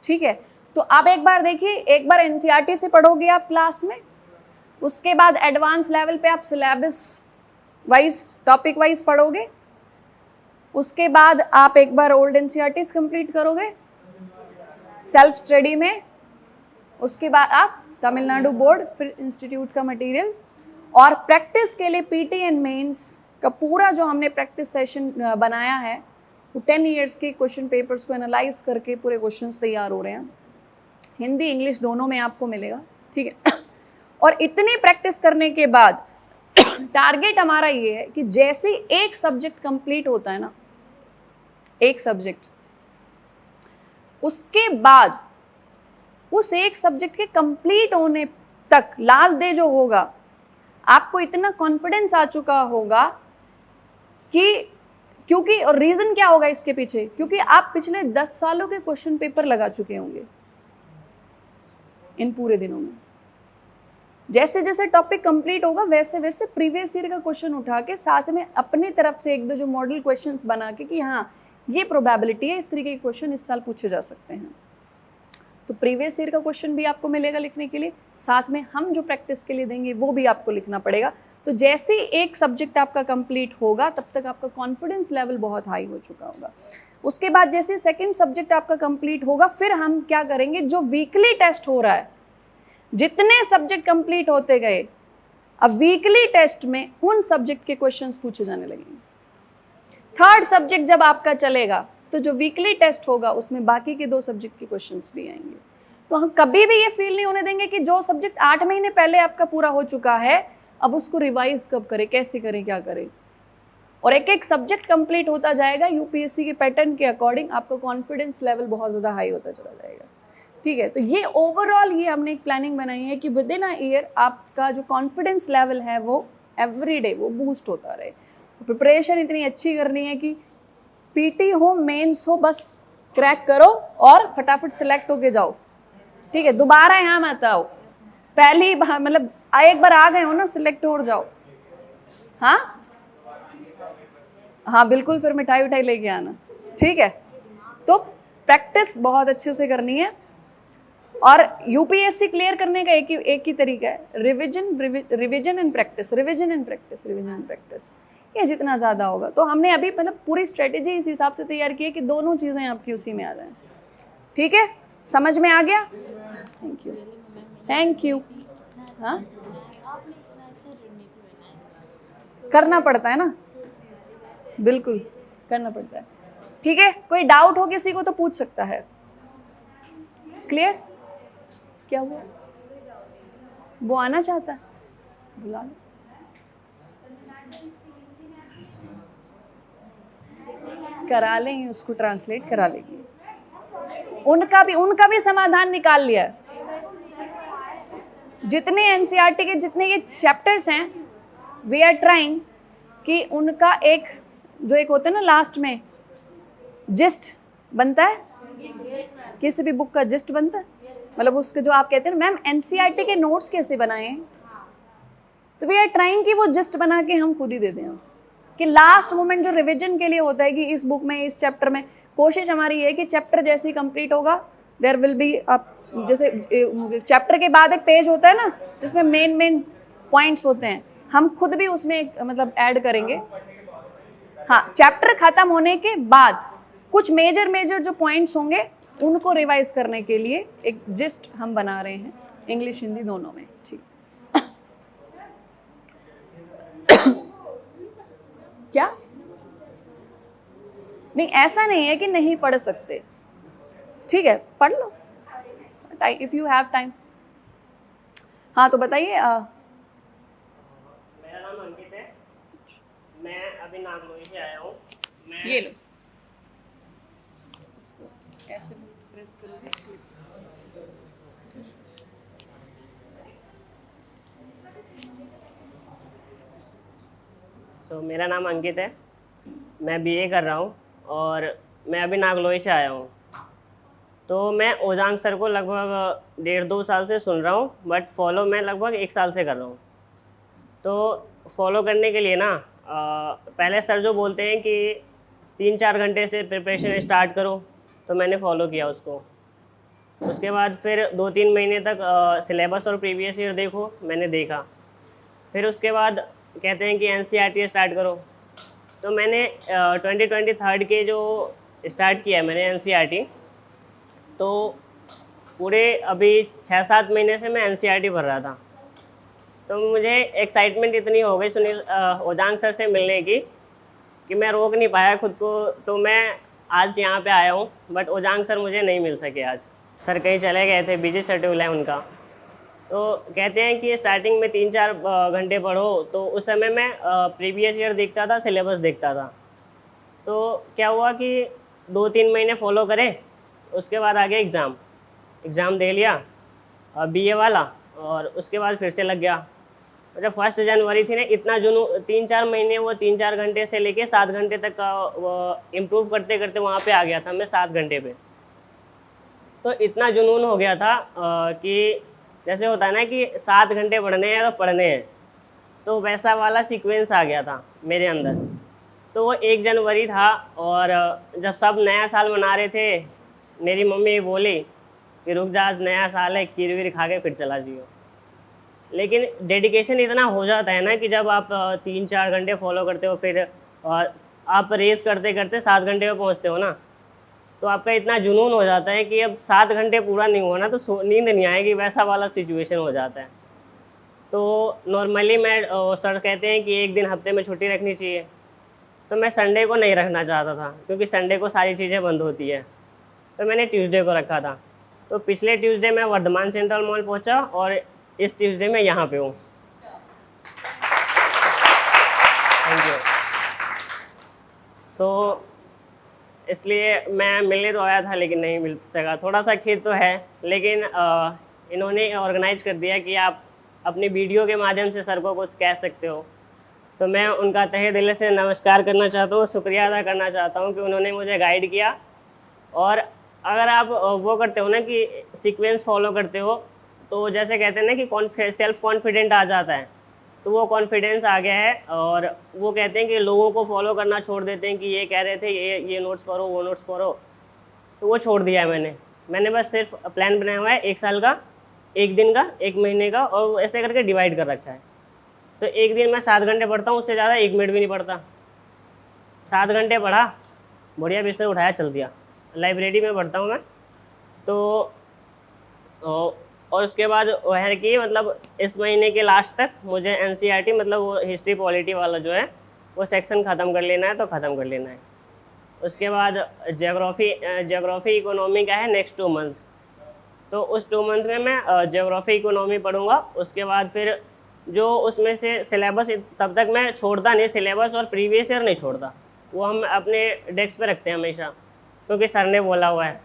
ठीक है, तो आप एक बार देखिए, एक बार एनसीईआरटी से पढ़ोगे आप क्लास में, उसके बाद एडवांस लेवल पे आप सिलेबस वाइज टॉपिक वाइज पढ़ोगे, उसके बाद आप एक बार ओल्ड एनसीईआरटीज कंप्लीट करोगे सेल्फ स्टडी में, उसके बाद आप तमिलनाडु बोर्ड, फिर इंस्टीट्यूट का मटेरियल, और प्रैक्टिस के लिए पीटी एंड मेंस का पूरा जो हमने प्रैक्टिस सेशन बनाया है वो 10 इयर्स के क्वेश्चन पेपर्स को एनालाइज करके पूरे क्वेश्चंस तैयार हो रहे हैं। हिंदी इंग्लिश दोनों में आपको मिलेगा। ठीक है, और इतनी प्रैक्टिस करने के बाद टारगेट हमारा ये है कि जैसे एक सब्जेक्ट कंप्लीट होता है ना, एक सब्जेक्ट, उसके बाद उस एक सब्जेक्ट के कंप्लीट होने तक लास्ट डे जो होगा आपको इतना कॉन्फिडेंस आ चुका होगा कि, क्योंकि और रीज़न क्या होगा इसके पीछे, क्योंकि आप पिछले 10 सालों के क्वेश्चन पेपर लगा चुके होंगे इन पूरे दिनों में। जैसे जैसे टॉपिक कंप्लीट होगा वैसे वैसे प्रीवियस ईयर का क्वेश्चन उठा के साथ में अपनी तरफ से एक दो जो मॉडल क्वेश्चंस बना के कि हाँ ये प्रोबेबिलिटी है, इस तरीके के क्वेश्चन इस साल पूछे जा सकते हैं। तो प्रीवियस ईयर का क्वेश्चन भी आपको मिलेगा लिखने के लिए, साथ में हम जो प्रैक्टिस के लिए देंगे वो भी आपको लिखना पड़ेगा। तो जैसे एक सब्जेक्ट आपका कंप्लीट होगा तब तक आपका कॉन्फिडेंस लेवल बहुत हाई हो चुका होगा। उसके बाद जैसे सेकंड सब्जेक्ट आपका कंप्लीट होगा फिर हम क्या करेंगे, जो वीकली टेस्ट हो रहा है, जितने सब्जेक्ट कंप्लीट होते गए अब वीकली टेस्ट में उन सब्जेक्ट के क्वेश्चंस पूछे जाने लगेंगे। थर्ड सब्जेक्ट जब आपका चलेगा तो जो वीकली टेस्ट होगा उसमें बाकी के 2 सब्जेक्ट के क्वेश्चंस भी आएंगे। तो हम कभी भी ये फील नहीं होने देंगे कि जो सब्जेक्ट 8 महीने पहले आपका पूरा हो चुका है अब उसको रिवाइज कब करें, कैसे करें, क्या करें। और एक एक सब्जेक्ट कंप्लीट होता जाएगा यूपीएससी के पैटर्न के अकॉर्डिंग, आपका कॉन्फिडेंस लेवल बहुत ज़्यादा हाई होता चला जाएगा। ठीक है, तो ये ओवरऑल ये हमने एक प्लानिंग बनाई है कि विद इन अ ईयर आपका जो कॉन्फिडेंस लेवल है वो एवरी डे वो बूस्ट होता रहे। प्रिपरेशन इतनी अच्छी करनी है कि पीटी हो मेंस हो बस क्रैक करो और फटाफट सिलेक्ट होके जाओ। ठीक है, दोबारा यहाँ मत आओ, पहली बार मतलब एक बार आ गए हो ना सिलेक्ट हो जाओ। हाँ हाँ बिल्कुल, फिर मिठाई उठाई लेके आना। ठीक है, तो प्रैक्टिस बहुत अच्छे से करनी है और यूपीएससी क्लियर करने का एक ही तरीका है, revision and practice, revision and practice, revision and practice. ये जितना ज़्यादा होगा तो हमने अभी मतलब पूरी स्ट्रेटेजी इस हिसाब से तैयार की है कि दोनों चीज़ें आपकी उसी में आ जाएं। ठीक है, समझ में आ गया? Thank you, thank you. हाँ, करना पड़ता है ना, बिल्कुल करना पड़ता है। ठीक है, कोई डाउट हो किसी को तो पूछ सकता है। क्लियर? क्या हुआ? वो आना चाहता है, बुला लो। करा लेंगे, उसको ट्रांसलेट करा लेंगे। उनका भी समाधान निकाल लिया है। जितने एनसीईआरटी के जितने ये चैप्टर्स हैं वी आर ट्राइंग कि उनका एक जो एक होता है ना लास्ट में जिस्ट बनता है, किसी भी बुक का जिस्ट बनता है, मतलब उसके जो आप कहते हैं ना मैम एनसीईआरटी के नोट्स कैसे बनाएं, तो वी आर ट्राइंग कि वो जिस्ट बना के हम खुद ही दे दें कि लास्ट मोमेंट जो रिविजन के लिए होता है कि इस बुक में, इस चैप्टर में, कोशिश हमारी है कि चैप्टर जैसे ही कंप्लीट होगा देयर विल बी जैसे चैप्टर के बाद एक पेज होता है ना जिसमें मेन पॉइंट्स होते हैं, हम खुद भी उसमें मतलब ऐड करेंगे। हाँ, चैप्टर खत्म होने के बाद कुछ मेजर जो पॉइंट्स होंगे उनको रिवाइज करने के लिए एक जिस्ट हम बना रहे हैं, इंग्लिश हिंदी दोनों में। ठीक क्या? नहीं, ऐसा नहीं है कि नहीं पढ़ सकते, ठीक है, पढ़ लो इफ यू हैव टाइम। हाँ, तो बताइए। मेरा नाम अंकित है, मैं अभी नागलोई से आया हूँ। ये लो, इसको ऐसे प्रेस करोगे। मेरा नाम अंकित है, मैं बीए कर रहा हूँ और मैं अभी नागलोई से आया हूँ। तो मैं ओजांग सर को लगभग 1.5-2 साल से सुन रहा हूँ, बट फॉलो मैं लगभग 1 साल से कर रहा हूँ। तो फॉलो करने के लिए ना पहले सर जो बोलते हैं कि 3-4 घंटे से प्रिपरेशन स्टार्ट करो, तो मैंने फॉलो किया उसको। उसके बाद फिर 2-3 महीने तक सिलेबस और प्रीवियस ईयर देखो, मैंने देखा। फिर उसके बाद कहते हैं कि एनसीईआरटी स्टार्ट करो, तो मैंने 2023 के जो स्टार्ट किया है मैंने एनसीईआरटी, तो पूरे अभी 6-7 महीने से मैं एनसीईआरटी भर रहा था। तो मुझे एक्साइटमेंट इतनी हो गई सुनील ओजांग सर से मिलने की कि मैं रोक नहीं पाया खुद को। तो मैं आज यहाँ पे आया हूँ, बट ओजांग सर मुझे नहीं मिल सके आज। सर कहीं चले गए थे, बिजी शेड्यूल है उनका। तो कहते हैं कि स्टार्टिंग में 3-4 घंटे पढ़ो, तो उस समय मैं प्रीवियस ईयर देखता था, सिलेबस देखता था। तो क्या हुआ कि 2-3 महीने फॉलो करे, उसके बाद आगे एग्ज़ाम दे लिया बीए वाला, और उसके बाद फिर से लग गया। जब 1 जनवरी थी ना, इतना जुनून, 3-4 महीने वो 3-4 घंटे से लेके 7 घंटे तक का वो इम्प्रूव करते करते वहाँ पे आ गया था मैं 7 घंटे पे। तो इतना जुनून हो गया था कि जैसे होता है ना कि 7 घंटे पढ़ने हैं तो पढ़ने हैं, तो वैसा वाला सीक्वेंस आ गया था मेरे अंदर। तो वो 1 जनवरी था, और जब सब नया साल मना रहे थे, मेरी मम्मी बोली कि रुक जा, आज नया साल है, खीर वीर खा के फिर चला जियो। लेकिन डेडिकेशन इतना हो जाता है ना कि जब आप 3-4 घंटे फॉलो करते हो, फिर आप रेस करते करते 7 घंटे पे पहुँचते हो ना, तो आपका इतना जुनून हो जाता है कि अब 7 घंटे पूरा नहीं हुआ ना तो नींद नहीं आएगी, वैसा वाला सिचुएशन हो जाता है। तो नॉर्मली मैं सर कहते हैं कि 1 दिन हफ्ते में छुट्टी रखनी चाहिए, तो मैं संडे को नहीं रखना चाहता था क्योंकि संडे को सारी चीज़ें बंद होती है, तो मैंने ट्यूसडे को रखा था। तो पिछले ट्यूसडे मैं वर्धमान सेंट्रल मॉल पहुंचा, और इस ट्यूसडे मैं यहाँ पे हूँ। Thank you. सो इसलिए मैं मिलने तो आया था लेकिन नहीं मिल सका, थोड़ा सा खेद तो है, लेकिन इन्होंने ऑर्गेनाइज कर दिया कि आप अपनी वीडियो के माध्यम से सर को कुछ कह सकते हो। तो मैं उनका तहे दिल से नमस्कार करना चाहता हूँ, शुक्रिया अदा करना चाहता हूँ कि उन्होंने मुझे गाइड किया। और अगर आप वो करते हो ना कि सीक्वेंस फॉलो करते हो, तो जैसे कहते हैं ना कि सेल्फ कॉन्फिडेंट आ जाता है, तो वो कॉन्फिडेंस आ गया है। और वो कहते हैं कि लोगों को फॉलो करना छोड़ देते हैं कि ये कह रहे थे ये नोट्स पढ़ो, वो नोट्स पढ़ो, तो वो छोड़ दिया है मैंने बस सिर्फ प्लान बनाया हुआ है 1 साल का, 1 दिन का, 1 महीने का, और ऐसे करके डिवाइड कर रखा है। तो 1 दिन मैं 7 घंटे पढ़ता हूँ, उससे ज़्यादा 1 मिनट भी नहीं पढ़ता। 7 घंटे पढ़ा, बढ़िया बिस्तर उठाया, चल दिया। लाइब्रेरी में पढ़ता हूँ मैं। तो और उसके बाद वो है कि मतलब इस महीने के लास्ट तक मुझे एनसीईआरटी मतलब वो हिस्ट्री पॉलिटी वाला जो है वो सेक्शन ख़त्म कर लेना है, तो ख़त्म कर लेना है। उसके बाद ज्योग्राफी इकोनॉमी का है नेक्स्ट 2 मंथ, तो उस 2 मंथ में मैं ज्योग्राफी इकोनॉमी पढ़ूंगा। उसके बाद फिर जो उसमें से सिलेबस, तब तक मैं छोड़ता नहीं, सिलेबस और प्रीवियस ईयर नहीं छोड़ता, वो हम अपने डेस्क पे रखते हैं हमेशा, क्योंकि सर ने बोला हुआ है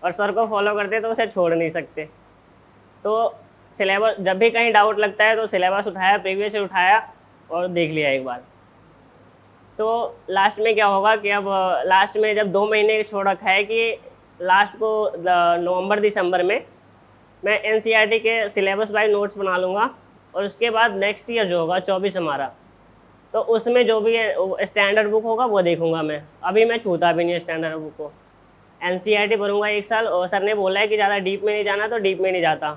और सर को फॉलो करते तो उसे छोड़ नहीं सकते। तो सिलेबस, जब भी कहीं डाउट लगता है तो सिलेबस उठाया, प्रीवियस ईयर उठाया और देख लिया एक बार। तो लास्ट में क्या होगा कि अब लास्ट में जब 2 महीने छोड़ रखा है कि लास्ट को नवंबर दिसंबर में मैं एनसीईआरटी के सिलेबस बाय नोट्स बना लूँगा और उसके बाद नेक्स्ट ईयर जो होगा 24 हमारा, तो उसमें जो भी है स्टैंडर्ड बुक होगा वो देखूंगा मैं। अभी मैं छूता भी नहीं है स्टैंडर्ड बुक को। NCERT पढ़ूंगा 1 साल, और सर ने बोला है कि ज़्यादा डीप में नहीं जाना, तो डीप में नहीं जाता।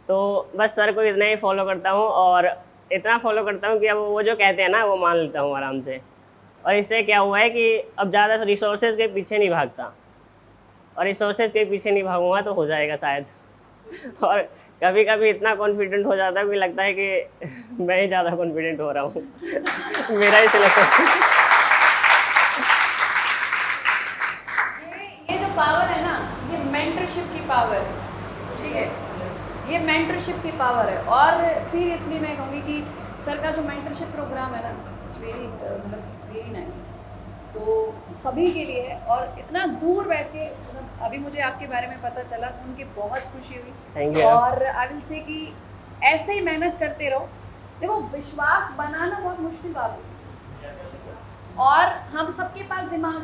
तो बस सर को इतना ही फॉलो करता हूँ, और इतना फॉलो करता हूँ कि अब वो जो कहते हैं ना वो मान लेता हूँ आराम से। और इससे क्या हुआ है कि अब ज़्यादा रिसोर्सेज के पीछे नहीं भागता, और रिसोर्सेज के पीछे नहीं भागूंगा तो हो जाएगा शायद। और कभी कभी इतना कॉन्फिडेंट हो जाता है कि लगता है कि मैं ही ज़्यादा कॉन्फिडेंट हो रहा हूँ। मेरा ही सिलेक्शन। ये जो पावर है ना, ये मेंटरशिप की पावर है, ठीक है, ये मेंटरशिप की पावर है। और सीरियसली मैं कहूँगी कि सर का जो मेंटरशिप प्रोग्राम है ना, इट्स वेरी नाइस, तो सभी के लिए है। और इतना दूर बैठ के मतलब अभी मुझे आपके बारे में पता चला, सुन के बहुत खुशी हुई। Thank you. और आई विल से कि ऐसे ही मेहनत करते रहो। देखो, विश्वास बनाना बहुत मुश्किल बात है, और हम सबके पास दिमाग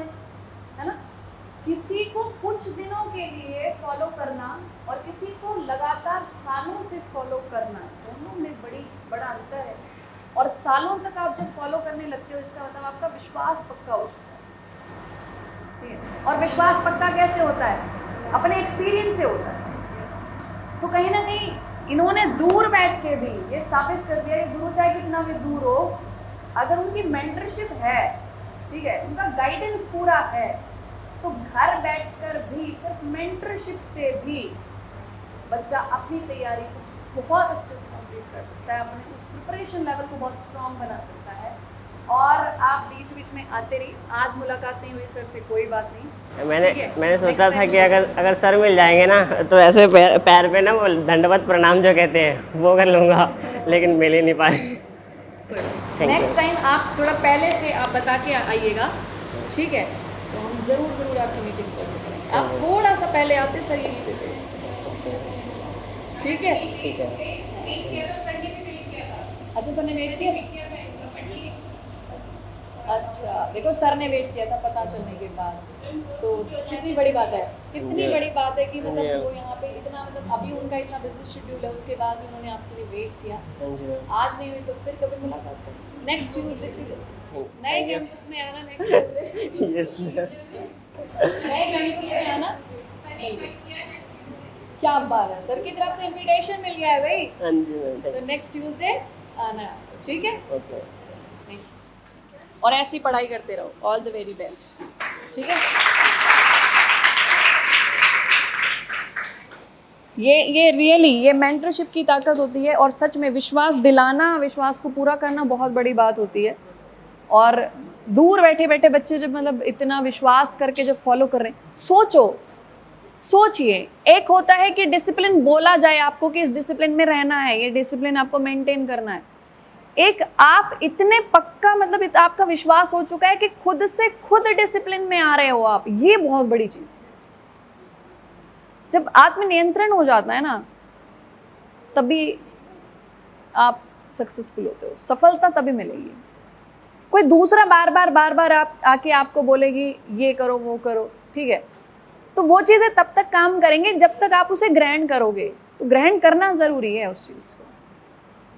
है ना। किसी को कुछ दिनों के लिए फॉलो करना और किसी को लगातार सालों से फॉलो करना, दोनों में बड़ा अंतर है। और सालों तक आप जब फॉलो करने लगते हो, इसका मतलब आपका विश्वास पक्का हो चुका है, ठीक है। और विश्वास पक्का कैसे होता है? अपने एक्सपीरियंस से होता है। तो कहीं ना कहीं इन्होंने दूर बैठ के भी ये साबित कर दिया कि गुरु चाहे कितना भी दूर हो, अगर उनकी मेंटरशिप है, ठीक है, उनका गाइडेंस पूरा है, तो घर बैठकर भी सिर्फ मेंटरशिप से भी बच्चा अपनी तैयारी को बहुत अच्छे से कंप्लीट कर सकता है, अपने उस प्रिपरेशन लेवल को बहुत स्ट्रॉन्ग बना सकता है। और आप बीच बीच में आते रहिए। आज मुलाकात नहीं हुई सर से, कोई बात नहीं। मैंने सोचा था कि अगर सर मिल जाएंगे ना तो ऐसे पैर पे ना वो दंडवत प्रणाम जो कहते हैं वो कर लूँगा, लेकिन मिल ही नहीं पाए। नेक्स्ट टाइम आप थोड़ा पहले से आप बता के आइएगा, ठीक है, तो हम ज़रूर आपकी मीटिंग सर से करेंगे। आप थोड़ा सा पहले आते सर, यहीं पे थे, ठीक है। ठीक है। अच्छा, सर ने वेट किया? अच्छा, देखो सर ने वेट किया था पता चलने के बाद, तो कितनी बड़ी बात है, कितनी बड़ी बात है कि मतलब वो यहाँ पे इतना, मतलब अभी उनका इतना बिजी शेड्यूल है, उसके बाद भी उन्होंने आपके लिए वेट किया। आज नहीं हुई तो फिर कभी मुलाकात करें, नेक्स्ट ट्यूसडे फिर नए कैंपस में आना, नेक्स्ट ट्यूसडे यस नए कैंपस में आना। क्या बात है, सर की तरफ से इनविटेशन मिल गया है भाई। हाँ जी मैम, तो नेक्स्ट ट्यूसडे आना है आपको, ठीक है। ओके। और ऐसी पढ़ाई करते रहो, ऑल द वेरी बेस्ट, ठीक है। ये रियली ये मेंटरशिप की ताकत होती है, और सच में विश्वास दिलाना, विश्वास को पूरा करना बहुत बड़ी बात होती है। और दूर बैठे बैठे बच्चे जब मतलब इतना विश्वास करके जब फॉलो कर रहे हैं, सोचिए, एक होता है कि डिसिप्लिन बोला जाए आपको कि इस डिसिप्लिन में रहना है, ये डिसिप्लिन आपको मेंटेन करना है। एक आप इतने पक्का, मतलब आपका विश्वास हो चुका है कि खुद से खुद डिसिप्लिन में आ रहे हो आप, ये बहुत बड़ी चीज है। जब आत्मनियंत्रण हो जाता है ना, तभी आप सक्सेसफुल होते हो, सफलता तभी मिलेगी। कोई दूसरा बार बार आप आके आपको बोलेगी ये करो वो करो, ठीक है, तो वो चीजें तब तक काम करेंगे जब तक आप उसे ग्रहण करोगे। तो ग्रहण करना जरूरी है उस चीज को,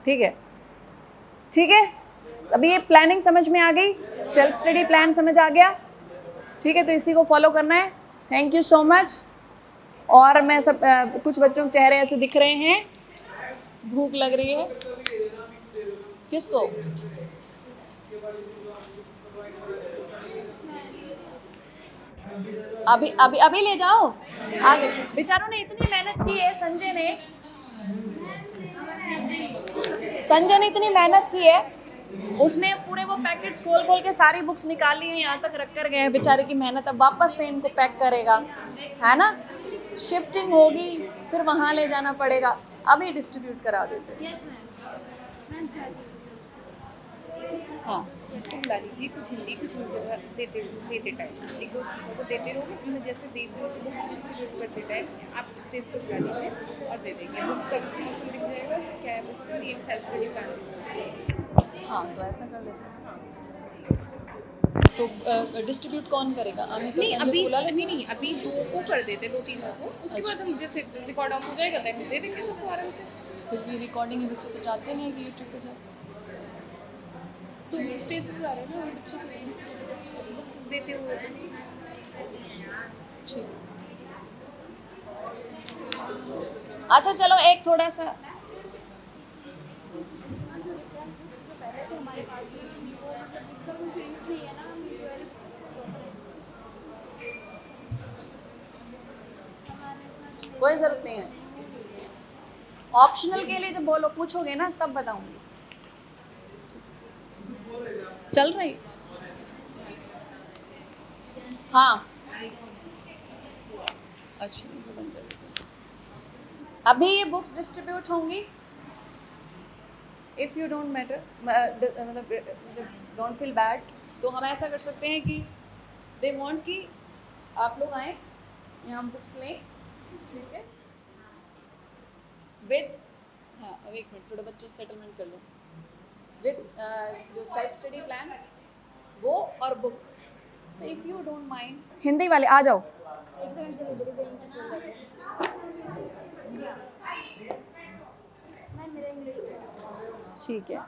ठीक है, ठीक है। अभी ये प्लानिंग समझ में आ गई, सेल्फ स्टडी प्लान समझ आ गया, ठीक है, तो इसी को फॉलो करना है। Thank you so much. और मैं सब कुछ बच्चों के चेहरे ऐसे दिख रहे हैं, भूख लग रही है किसको? अभी ले जाओ आगे। बेचारों ने इतनी मेहनत की है, संजय ने इतनी मेहनत की है, उसने पूरे वो पैकेट्स खोल के सारी बुक्स निकाली हैं, यहाँ तक रख कर गए हैं। बेचारे की मेहनत, अब वापस से इनको पैक करेगा, है ना, शिफ्टिंग होगी, फिर वहाँ ले जाना पड़ेगा। अभी डिस्ट्रीब्यूट करा देते हैं। हाँ, तुम ला लीजिए कुछ हिंदी कुछ देते टाइम, एक दो चीज़ों को देते रहोगे, उन्हें जैसे देते बुक डिस्ट्रीब्यूट करते टाइम आप स्टेज पर बुला लीजिए और दे देंगे। बुक्स का ऑप्शन दिख जाएगा कि क्या है बुक्स, और ये सेल्फ स्टडी प्लान। हाँ, तो ऐसा कर लेते हैं। तो डिस्ट्रीब्यूट कौन करेगा? अमित और नहीं संजय अभी को बुला ले। नहीं अभी 2 को कर देते, 2-3 को, उसके बाद हम जैसे रिकॉर्ड ऑफ हो जाएगा तो हम दे देंगे सबको आराम से। फिर भी रिकॉर्डिंग, ये बच्चे तो चाहते नहीं है कि यूट्यूब पे जाए। तो स्टेज पे बुला रहे हैं ना वो बच्चों को, बुक देते हुए बस। ठीक। अच्छा चलो एक थोड़ा सा कोई जरूरत नहीं है। ऑप्शनल के लिए जब बोलो पूछोगे ना तब बताऊंगी। चल रही? हाँ अच्छा अभी ये बुक्स डिस्ट्रीब्यूट होंगी। इफ़ यू डोंट मैटर, मतलब डोंट फील बैड, तो हम ऐसा कर सकते हैं कि दे वांट कि आप लोग आए यहाँ बुक्स लें, ठीक है, विद, हाँ अब एक मिनट थोड़ा बच्चों सेटलमेंट कर लो, विद जो सेल्फ स्टडी प्लान वो और book. So if you don't mind, Hindi वाले आ जाओ। ठीक है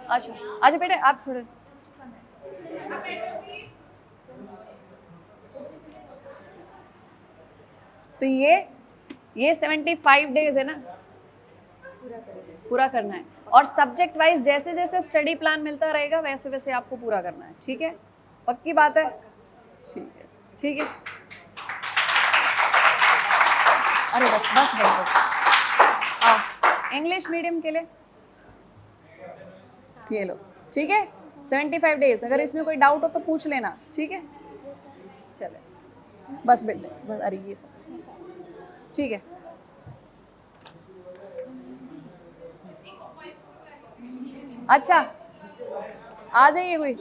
अच्छा अच्छा बेटे आप थोड़े तो ये 75 डेज है ना, पूरा करना है। और सब्जेक्ट वाइज जैसे जैसे स्टडी प्लान मिलता रहेगा वैसे वैसे आपको पूरा करना है, ठीक है? पक्की बात है? ठीक है ठीक है। अरे बस बस बस बस आओ इंग्लिश मीडियम के लिए ये लो, ठीक है? 75 डेज, अगर इसमें कोई डाउट हो तो पूछ लेना, ठीक है? चले बस बेटे बस, अरे ये सब ठीक है। अच्छा आ जाइए कोई,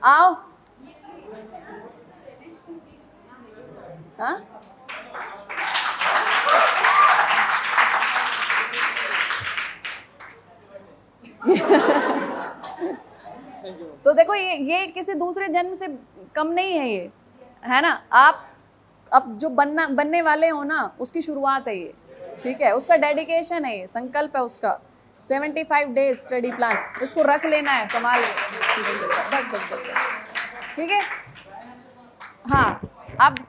आओ। हाँ तो देखो ये किसी दूसरे जन्म से कम नहीं है, ये है ना? आप अब जो बनने वाले हो ना उसकी शुरुआत है ये, ठीक है? उसका डेडिकेशन है, ये संकल्प है उसका। 75 डेज स्टडी प्लान, इसको रख लेना है संभाल के, बस बस बस, ठीक है? हाँ अब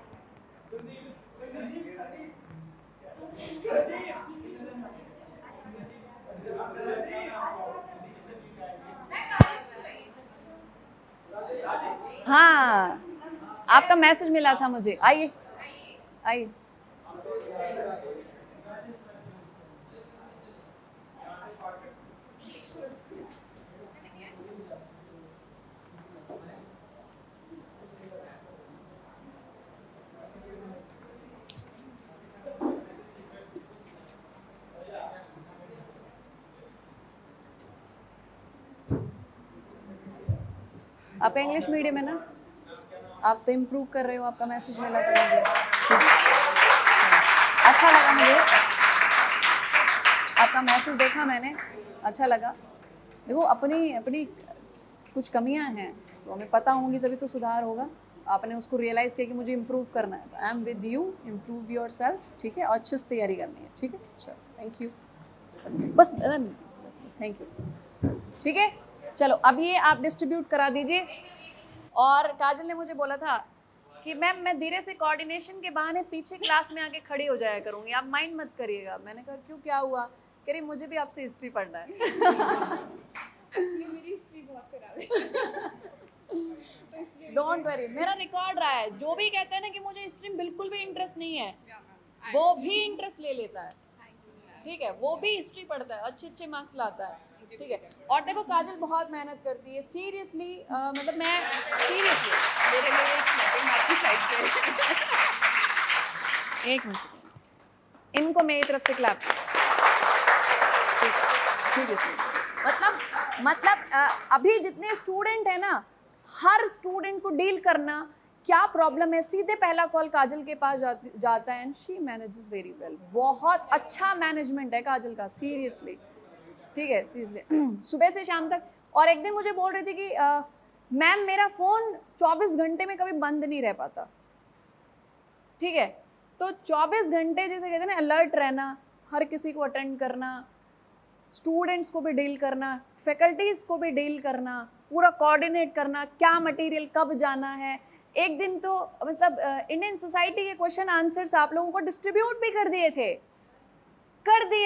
हाँ आपका मैसेज मिला था मुझे, आइए आइए। आपका इंग्लिश मीडियम है ना? आप तो इम्प्रूव कर रहे हो, आपका मैसेज मिला था मुझे, अच्छा लगा मुझे, आपका मैसेज देखा मैंने, अच्छा लगा। देखो अपनी कुछ कमियां हैं तो हमें पता होंगी तभी तो सुधार होगा। आपने उसको रियलाइज़ किया कि मुझे इम्प्रूव करना है, तो I am with you, improve your self, ठीक है? और अच्छे से तैयारी करनी है, ठीक है? चलो थैंक यू, बस थैंक यू, ठीक है? चलो अब ये आप डिस्ट्रीब्यूट करा दीजिए। और काजल ने मुझे बोला था कि मैम मैं धीरे से कोऑर्डिनेशन के बहाने पीछे क्लास में आके खड़ी हो जाया करूँगी, आप माइंड मत करिएगा। मैंने कहा क्यों, क्या हुआ? कह रही मुझे भी आपसे हिस्ट्री पढ़ना है। ये मेरी हिस्ट्री बहुत खराब है तो इसलिए डोंट वरी, मेरा रिकॉर्ड रहा है, जो भी कहता है ना कि मुझे हिस्ट्री में बिल्कुल भी इंटरेस्ट नहीं है, वो भी इंटरेस्ट ले लेता है, ठीक है? वो भी हिस्ट्री पढ़ता है, अच्छे अच्छे मार्क्स लाता है, ठीक है? और देखो काजल बहुत मेहनत करती है, सीरियसली, मतलब मैं सीरियसली, मेरे लिए स्नैपिंग आपकी साइड से एक मिनट, इनको मेरी तरफ से क्लैप, सीरियसली। मतलब अभी जितने स्टूडेंट है ना, हर स्टूडेंट को डील करना क्या प्रॉब्लम है, सीधे पहला कॉल काजल के पास जाता है and she manages very well. बहुत अच्छा मैनेजमेंट है काजल का, सीरियसली, ठीक है, सीरियसली। सुबह से शाम तक। और एक दिन मुझे बोल रही थी कि मैम मेरा फ़ोन 24 घंटे में कभी बंद नहीं रह पाता, ठीक है। तो 24 घंटे जैसे कहते हैं ना, अलर्ट रहना, हर किसी को अटेंड करना, स्टूडेंट्स को भी डील करना, फैकल्टीज़ को भी डील करना, पूरा कोऑर्डिनेट करना, क्या मटेरियल कब जाना है। एक दिन तो मतलब इंडियन सोसाइटी के क्वेश्चन आंसर्स आप लोगों को डिस्ट्रीब्यूट भी कर दिए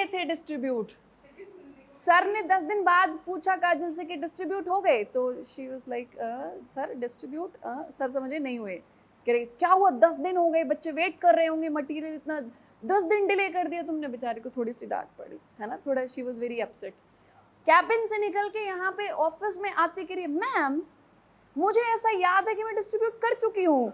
थे डिस्ट्रीब्यूट। सर ने 10 दिन बाद पूछा काजल से कि डिस्ट्रीब्यूट हो गए, तो she was like sir distribute, sir समझे नहीं हुए। कह रहे क्या हुआ, 10 दिन हो गए, बच्चे वेट कर रहे होंगे, मटेरियल इतना 10 दिन डिले कर दिया तुमने। बेचारे को थोड़ी सी डांट पड़ी है ना, थोड़ा she was very upset. Cabin से निकल के यहाँ पे ऑफिस में आते कह रही मैम मुझे ऐसा याद है कि मैं डिस्ट्रीब्यूट कर चुकी हूँ।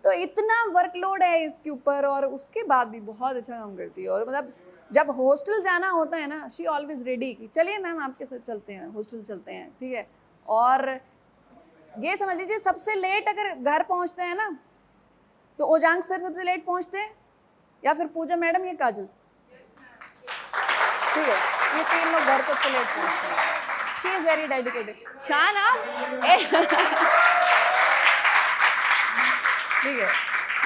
तो इतना वर्कलोड है इसके ऊपर, और उसके बाद भी बहुत अच्छा काम करती है। और मतलब जब हॉस्टल जाना होता है ना, शी ऑलवेज रेडी कि चलिए मैम आपके साथ चलते हैं, हॉस्टल चलते हैं, ठीक है। और ये समझ लीजिए सबसे लेट अगर घर पहुंचते हैं ना, तो ओजांग सर सबसे लेट पहुंचते हैं, या फिर पूजा मैडम या काजल, ठीक है, ये 3 लोग घर सबसे लेट पहुंचते हैं। She is very dedicated. शान आप ठीक है,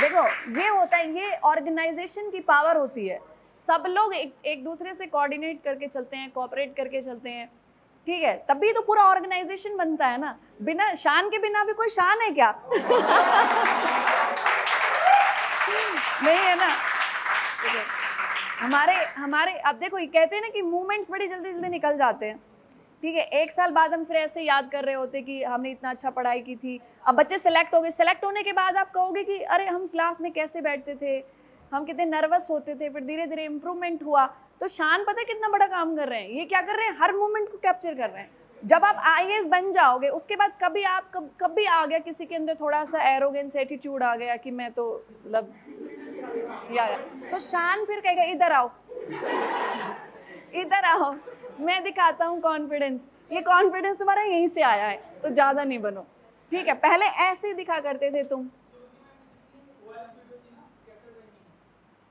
देखो ये होता है, ये ऑर्गेनाइजेशन की पावर होती है। सब लोग एक दूसरे से कोऑर्डिनेट करके चलते हैं, कोऑपरेट करके चलते हैं, ठीक है, तभी तो पूरा ऑर्गेनाइजेशन बनता है ना। बिना शान के बिना भी कोई शान है क्या? नहीं है ना। ठीक है, हमारे अब देखो ये कहते हैं ना कि मूवमेंट्स बड़ी जल्दी जल्दी निकल जाते हैं, ठीक है। 1 साल बाद हम फिर ऐसे याद कर रहे होते कि हमने इतना अच्छा पढ़ाई की थी। अब बच्चे सेलेक्ट हो गए, सेलेक्ट होने के बाद आप कहोगे कि अरे हम क्लास में कैसे बैठते थे, हम कितने नर्वस होते थे, फिर धीरे धीरे इम्प्रूवमेंट हुआ। तो शान पता है कितना बड़ा काम कर रहे हैं, ये क्या कर रहे हैं, हर मोमेंट को कैप्चर कर रहे हैं। जब आप IAS बन जाओगे उसके बाद कभी आ गया किसी के अंदर थोड़ा सा एरोगेंस एटीट्यूड आ गया कि मैं तो मतलब या तो शान फिर कहेगा इधर आओ, इधर आओ, मैं दिखाता हूँ कॉन्फिडेंस। ये कॉन्फिडेंस तुम्हारा यहीं से आया है, तो ज़्यादा नहीं बनो, ठीक है। पहले ऐसे ही दिखा करते थे तुम।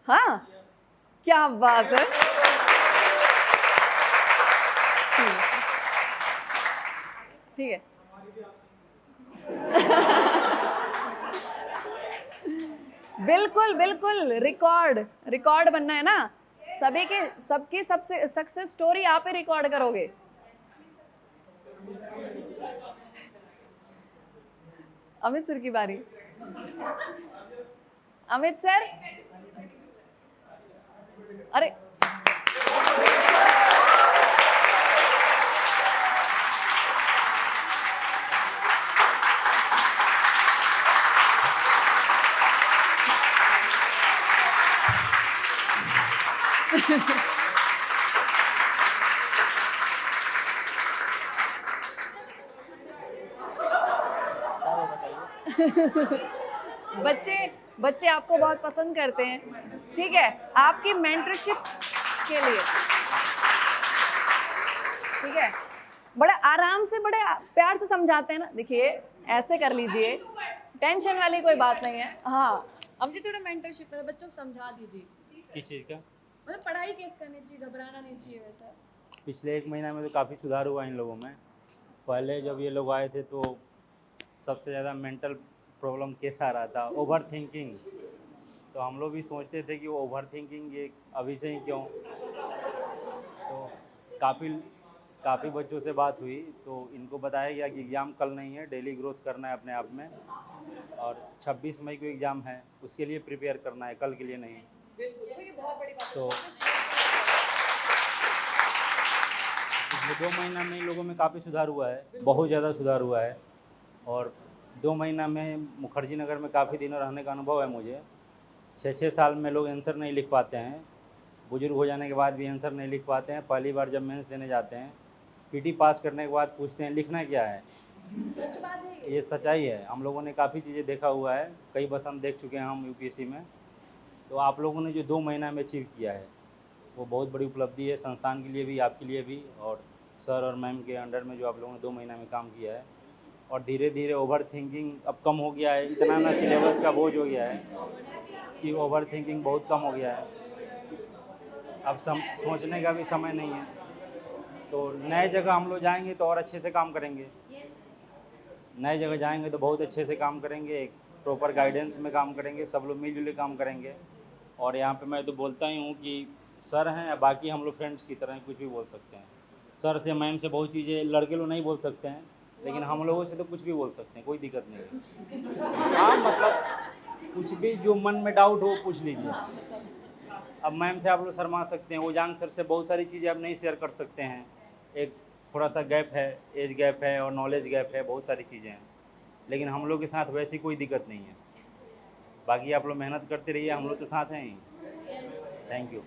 हाँ, क्या बात है। ठीक है। बिल्कुल बिल्कुल, रिकॉर्ड बनना है ना। सबकी सबसे सक्सेस स्टोरी आप ही रिकॉर्ड करोगे। अमित सर की बारी। अमित सर, अरे बच्चे आपको बहुत पसंद करते हैं, ठीक है, आपकी मेंटरशिप के लिए, ठीक है। बड़े आराम से, बड़े प्यार से समझाते हैं ना। देखिए ऐसे कर लीजिए, टेंशन वाली कोई बात नहीं है। हाँ, अब जी थोड़ा मेंटरशिप है, बच्चों को समझा दीजिए। किस चीज़ का? मतलब पढ़ाई कैसे करनी चाहिए, घबराना नहीं चाहिए वैसा। पिछले 1 महीना में तो काफ़ी सुधार हुआ इन लोगों में। पहले जब ये लोग आए थे तो सबसे ज़्यादा मेंटल प्रॉब्लम केस आ रहा था, ओवर थिंकिंग। तो हम लोग भी सोचते थे कि वो ओवर थिंकिंग ये अभी से ही क्यों। तो काफ़ी बच्चों से बात हुई तो इनको बताया गया कि एग्ज़ाम कल नहीं है, डेली ग्रोथ करना है अपने आप में, और 26 मई को एग्ज़ाम है, उसके लिए प्रिपेयर करना है, कल के लिए नहीं। बहुत बड़ी बात तो पिछले 2 महीना में इन लोगों में काफ़ी सुधार हुआ है, बहुत ज़्यादा सुधार हुआ है। और 2 महीना में मुखर्जी नगर में काफ़ी दिनों रहने का अनुभव है मुझे। 6-6 साल में लोग आंसर नहीं लिख पाते हैं, बुजुर्ग हो जाने के बाद भी आंसर नहीं लिख पाते हैं। पहली बार जब मेंस देने जाते हैं, PT पास करने के बाद पूछते हैं लिखना क्या है। सच बात है ये सच्चाई है। हम लोगों ने काफ़ी चीज़ें देखा हुआ है, कई बसंत देख चुके हैं हम UPSC में। तो आप लोगों ने जो 2 महीना में अचीव किया है वो बहुत बड़ी उपलब्धि है, संस्थान के लिए भी, आपके लिए भी, और सर और मैम के अंडर में जो आप लोगों ने 2 महीना में काम किया है और धीरे धीरे ओवर थिंकिंग अब कम हो गया है। इतना ना सिलेबस का बोझ हो गया है कि ओवर थिंकिंग बहुत कम हो गया है। अब सोचने का भी समय नहीं है। तो नए जगह हम लोग जाएंगे तो और अच्छे से काम करेंगे। नए जगह जाएंगे तो बहुत अच्छे से काम करेंगे, एक प्रॉपर गाइडेंस में काम करेंगे, सब लोग मिलजुल के काम करेंगे। और यहाँ पे मैं तो बोलता ही हूँ कि सर हैं या बाकी हम लोग फ्रेंड्स की तरह कुछ भी बोल सकते हैं। सर से मैम से बहुत चीज़ें लड़के लोग नहीं बोल सकते हैं, लेकिन हम लोगों से तो कुछ भी बोल सकते हैं, कोई दिक्कत नहीं है। हाँ मतलब कुछ भी जो मन में डाउट हो पूछ लीजिए। अब मैम से आप लोग शर्मा सकते हैं, ओजांग सर से बहुत सारी चीज़ें आप नहीं शेयर कर सकते हैं। एक थोड़ा सा गैप है, एज गैप है और नॉलेज गैप है, बहुत सारी चीज़ें हैं, लेकिन हम लोग के साथ वैसी कोई दिक्कत नहीं है। बाकी आप लोग मेहनत करते रहिए, हम लोग तो साथ हैं ही। Thank you.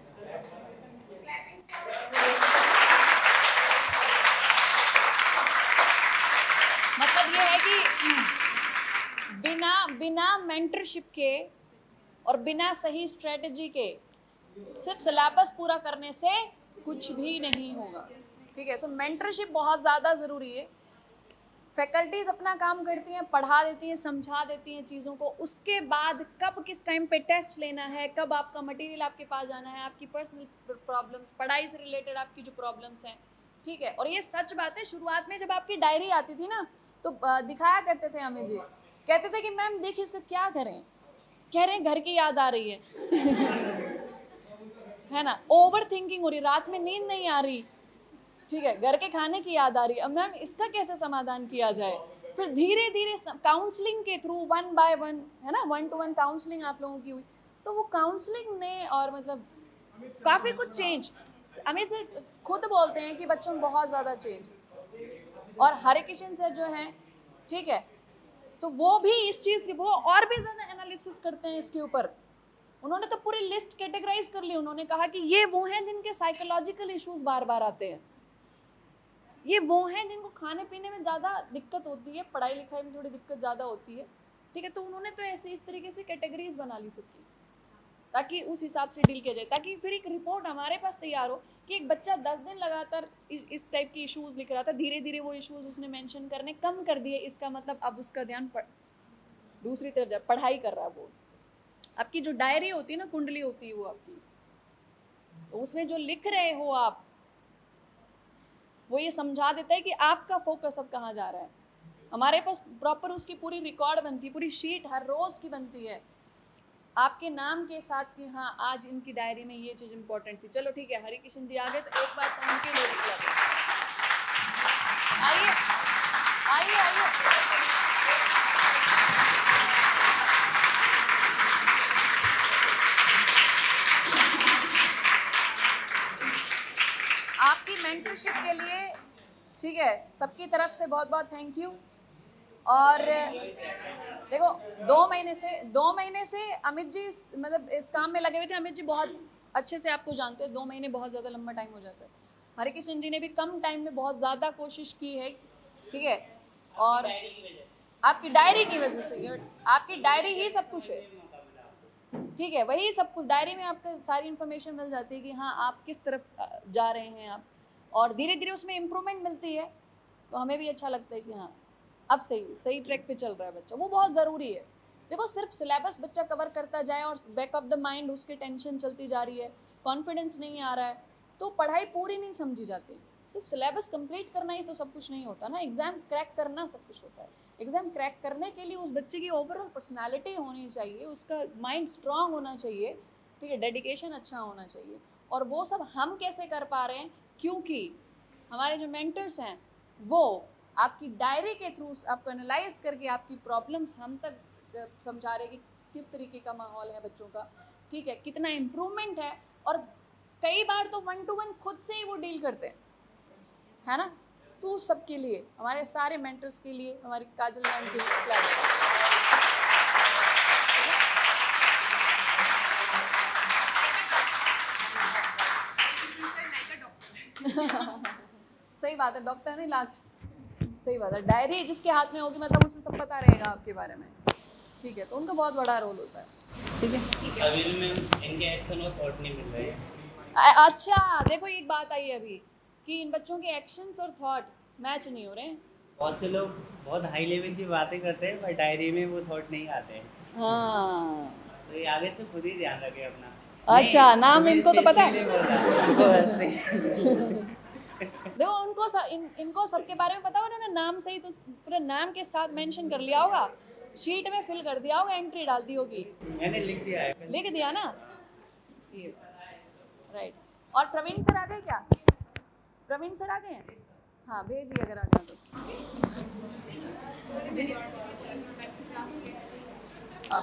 मतलब ये है कि बिना मेंटरशिप के और बिना सही स्ट्रेटजी के सिर्फ सिलेबस पूरा करने से कुछ भी नहीं होगा। ठीक है, सो मेंटरशिप बहुत ज़्यादा ज़रूरी है। फैकल्टीज़ अपना काम करती हैं, पढ़ा देती हैं, समझा देती हैं चीज़ों को। उसके बाद कब किस टाइम पे टेस्ट लेना है, कब आपका मटेरियल आपके पास जाना है, आपकी पर्सनल प्रॉब्लम्स, पढ़ाई से रिलेटेड आपकी जो प्रॉब्लम्स हैं, ठीक है। और ये सच बात है, शुरुआत में जब आपकी डायरी आती थी ना तो दिखाया करते थे हमें जी, कहते थे कि मैम देखिए इसका क्या करें, कह रहे हैं घर की याद आ रही है ना, ओवर थिंकिंग हो रही, रात में नींद नहीं आ रही, ठीक है, घर के खाने की याद आ रही है। अब मैम इसका कैसे समाधान किया जाए? फिर धीरे धीरे काउंसलिंग के थ्रू 1 by 1 है ना, 1 to 1 काउंसलिंग आप लोगों की हुई, तो वो काउंसलिंग ने और मतलब काफ़ी कुछ चेंज, अमित सर खुद बोलते हैं कि बच्चों में बहुत ज़्यादा चेंज। और हरे किशन सर जो हैं, ठीक है, तो वो भी इस चीज़ की वो और भी ज़्यादा एनालिसिस करते हैं इसके ऊपर। उन्होंने तो पूरी लिस्ट कैटेगराइज कर ली। उन्होंने कहा कि ये वो हैं जिनके साइकोलॉजिकल इश्यूज बार बार आते हैं, ये वो हैं जिनको खाने पीने में ज़्यादा दिक्कत होती है, पढ़ाई लिखाई में थोड़ी दिक्कत ज़्यादा होती है, ठीक है। तो उन्होंने तो ऐसे इस तरीके से कैटेगरीज बना ली सबकी, ताकि उस हिसाब से डील किया जाए, ताकि फिर एक रिपोर्ट हमारे पास तैयार हो कि एक बच्चा 10 दिन लगातार इस टाइप की इश्यूज लिख रहा था, धीरे धीरे वो इश्यूज उसने मेंशन करने कम कर दिए, इसका मतलब अब उसका ध्यान दूसरी तरफ पढ़ाई कर रहा है। वो आपकी जो डायरी होती है ना, कुंडली होती है वो आपकी, तो उसमें जो लिख रहे हो आप, वो ये समझा देता है कि आपका फोकस अब कहाँ जा रहा है। हमारे पास प्रॉपर उसकी पूरी रिकॉर्ड बनती है, पूरी शीट हर रोज़ की बनती है आपके नाम के साथ कि हाँ आज इनकी डायरी में ये चीज़ इंपॉर्टेंट थी। चलो ठीक है, हरि किशन जी आ गए तो एक बार तो उनके लिए लिख लेते हैं। आइए आइए आइए, आपकी मेंटरशिप के लिए, ठीक है, सबकी तरफ से बहुत बहुत थैंक यू। और देखो 2 महीने से अमित जी मतलब इस काम में लगे हुए थे। अमित जी बहुत अच्छे से आपको जानते हैं, 2 महीने बहुत ज़्यादा लंबा टाइम हो जाता है। हरि किशन जी ने भी कम टाइम में बहुत ज़्यादा कोशिश की है, ठीक है। और आपकी डायरी की वजह से, आपकी डायरी ही सब कुछ है, ठीक है, वही सब कुछ डायरी में आपको सारी इन्फॉर्मेशन मिल जाती है कि हाँ आप किस तरफ जा रहे हैं आप, और धीरे धीरे उसमें इम्प्रूवमेंट मिलती है, तो हमें भी अच्छा लगता है कि हाँ अब सही ट्रैक पे चल रहा है बच्चा। वो बहुत ज़रूरी है। देखो सिर्फ सिलेबस बच्चा कवर करता जाए और बैक ऑफ द माइंड उसके टेंशन चलती जा रही है, कॉन्फिडेंस नहीं आ रहा है, तो पढ़ाई पूरी नहीं समझी जाती। सिर्फ सिलेबस कंप्लीट करना ही तो सब कुछ नहीं होता ना, एग्ज़ाम क्रैक करना सब कुछ होता है। एग्ज़ाम क्रैक करने के लिए उस बच्चे की ओवरऑल पर्सनालिटी होनी चाहिए, उसका माइंड स्ट्रांग होना चाहिए, ठीक है, डेडिकेशन अच्छा होना चाहिए। और वो सब हम कैसे कर पा रहे हैं, क्योंकि हमारे जो मेंटर्स हैं वो आपकी डायरी के थ्रू आपको एनालाइज करके आपकी प्रॉब्लम्स हम तक समझा रहे कि किस तरीके का माहौल है बच्चों का, ठीक है, कितना इम्प्रूवमेंट है। और कई बार तो 1 to 1 खुद से ही वो डील करते हैं, है ना। तो सबके लिए, हमारे सारे मेंटर्स के लिए, हमारी काजल मैम की सही बात है, डॉक्टर ने इलाज, सही बात है। डायरी जिसके हाथ में होगी मतलब उसे सब पता रहेगा आपके बारे में, ठीक है, तो उनका बहुत बड़ा रोल होता है। ठीक है, अभी में इनके एक्शन और थॉट नहीं मिल रहे हैं। अच्छा देखो एक बात आई है अभी कि इन बच्चों के एक्शंस और थॉट मैच नहीं हो रहे हैं। बहुत से लोग बहुत हाई लेवल की बातें करते हैं पर डायरी में वो थॉट नहीं आते हैं। हाँ तो ये आगे से खुद ही ध्यान रखें अपना। अच्छा, नहीं, नाम तुम्हें इनको तो पता है? specially नहीं बोला। देखो इनको सबके बारे में पता होगा, उन्होंने नाम सही तो पूरे नाम के साथ मेंशन कर लिया होगा, शीट में फिल कर दिया होगा, एंट्री डाल दी होगी, मैंने लिख दिया है। लिख दिया ना, ये राइट। और प्रवीण सर आ गए क्या? प्रवीण सर आ गए हैं? हाँ भेजिए अगर आ गया तो।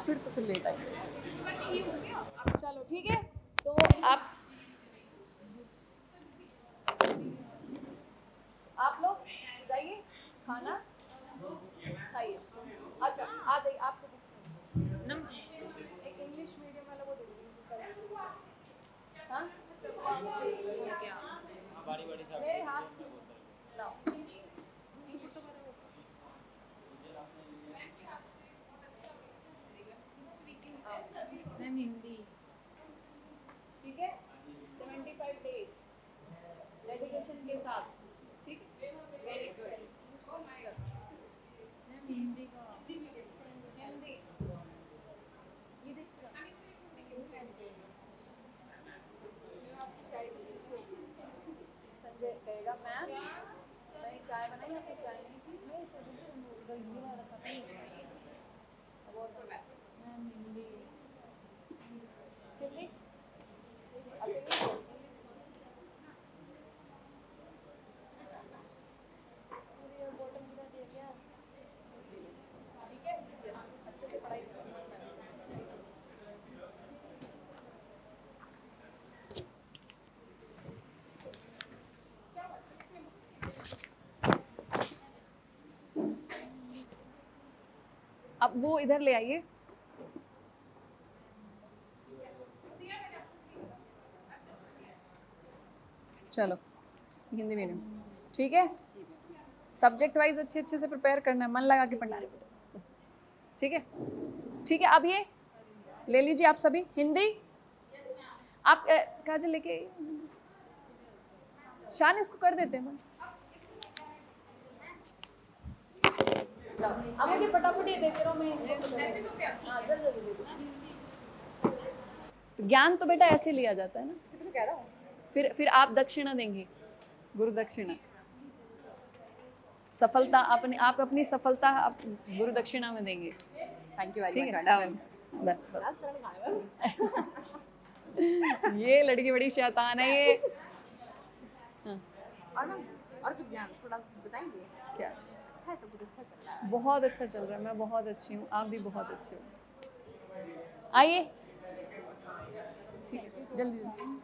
फिर तो फिर लेट आएंगे। चलो ठीक है, तो आप लोग जाइए खाना खाइए। अच्छा आ जाइए, आपको एक इंग्लिश मीडियम वाला वो दे दीजिए सर। हाँ मेरे हाथ से लाओ। मैम हिंदी ठीक है, 75 डेज डेडिकेशन के साथ, ठीक है, वेरी गुड। मैम हिंदी का हिंदी ये देखिए संजय कहेगा मैम मैं चाय बनाई, आपने चाय नहीं पी, मैं उधर ये वाला रखा था, अब और कोई बात मैम हिंदी हिंदी अकेले बॉटम गिरा दिया क्या? ठीक है, अच्छे से पढ़ाई करो। ठीक है। अब वो इधर ले आइए। चलो हिंदी मीडियम, ठीक है, सब्जेक्ट वाइज अच्छे से प्रिपेयर करना है, मन लगा के पढ़ना है, बस ठीक है। ठीक है, अब ये ले लीजिए आप सभी हिंदी। आप काजल लेके शान इसको कर देते हैं मन। अब मुझे फटाफट ये देते रहो, मैं ऐसे तो क्या? हाँ जल्दी दे दो। ज्ञान तो बेटा ऐसे लिया जाता है ना, इसी कह रहा हूँ। फिर आप दक्षिणा देंगी, गुरु दक्षिणा, सफलता आप अपनी सफलता आप गुरु दक्षिणा में देंगे। थैंक यू वेरी ठीक मच है, मैडम। बस ये लड़की बड़ी शैतान है ये। हाँ, और मैम और कुछ ज्ञान थोड़ा बताएंगे? क्या अच्छा है, सब कुछ अच्छा चल रहा है। बहुत अच्छा चल रहा है, मैं बहुत अच्छी हूँ, आप भी बहुत अच्छे हो। आइए ठीक है, जल्दी जल्दी,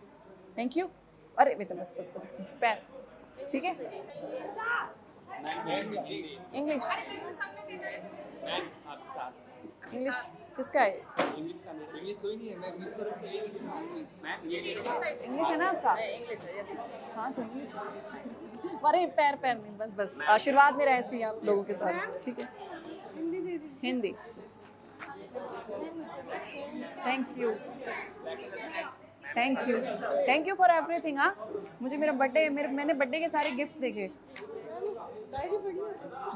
थैंक यू। अरे बेटा बस बस बस पैर, ठीक है। इंग्लिश इंग्लिश किसका है? इंग्लिश है ना आपका? इंग्लिश है, यस। हाँ तो इंग्लिश है। अरे पैर पैर में बस बस आशीर्वाद मेरा ऐसे ही आप लोगों के साथ, ठीक है। Hindi thank you for everything. हाँ मुझे मैंने बर्थडे के सारे गिफ्ट्स देखे,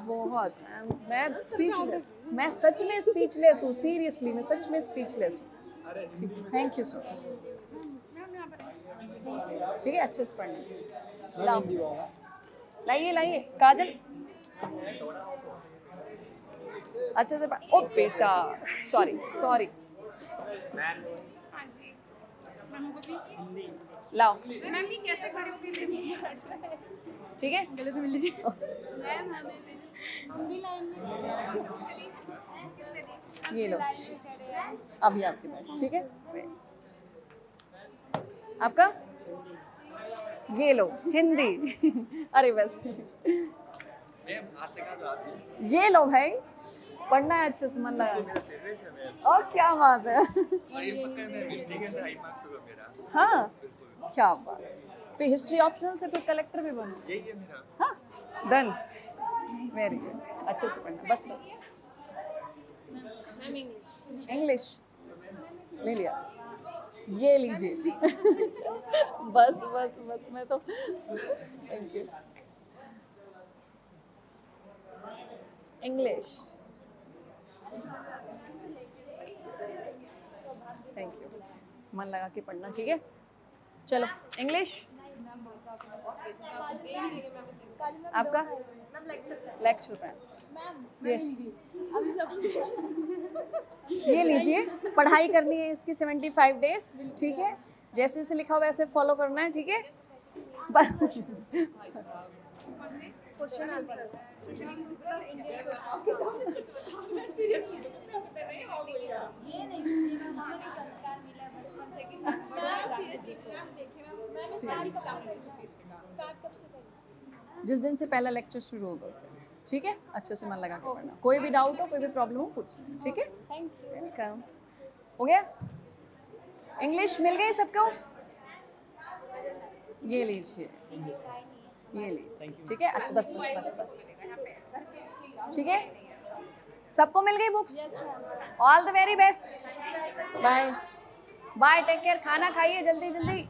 बहुत। मैं स्पीचलेस, मैं सच में स्पीचलेस हूँ, सीरियसली मैं सच में स्पीचलेस हूँ। Thank you so much. ठीक है, अच्छे से पढ़ना। लाओ लाइए काजल, अच्छे से ओ बेटा सॉरी लाओ, मैम ये कैसे खड़े होके देखी? ठीक है, गले तो मिल लीजिए मैम हमें भी लाइन में ये लो अभी आपके बैठ, ठीक है। आपका ये लो हिंदी। अरे बस ये लो भाई, पढ़ना है अच्छे से, मन लगा। और क्या बात है। हाँ क्या बात, तो हिस्ट्री ऑप्शनल से फिर कलेक्टर भी बनो। यही है मेरा। हाँ डन, वेरी गुड, अच्छे से पढ़ना बस। मैम इंग्लिश इंग्लिश ले लिया, ये लीजिए। बस मैं तो thank you. English. Thank you, मन लगा के पढ़ना, ठीक है। चलो इंग्लिश आपका लेक्चर पे। यस, ये लीजिए, पढ़ाई करनी है इसकी 75 डेज, ठीक है। जैसे जैसे लिखा हुआ वैसे फॉलो करना है, ठीक है। क्वेश्चन आंसर्स ये नहीं ये मैम हमें तो संस्कार मिला बचपन से कि साथ बड़ों के सामने देखो। मैंने स्टार्ट कब से करी? जिस दिन से पहला लेक्चर शुरू होगा उस दिन से, ठीक है। अच्छे से मन लगा के पढ़ना, कोई भी डाउट हो, कोई भी प्रॉब्लम हो, पूछ लेना, ठीक है। Thank you. वेलकम। हो गया, इंग्लिश मिल गई सबको। ये लीजिए, ये लीजिए, ठीक है। अच्छा बस बस बस बस, ठीक है। सबको मिल गई books. All the very best. Bye bye, take care. खाना खाइए जल्दी जल्दी।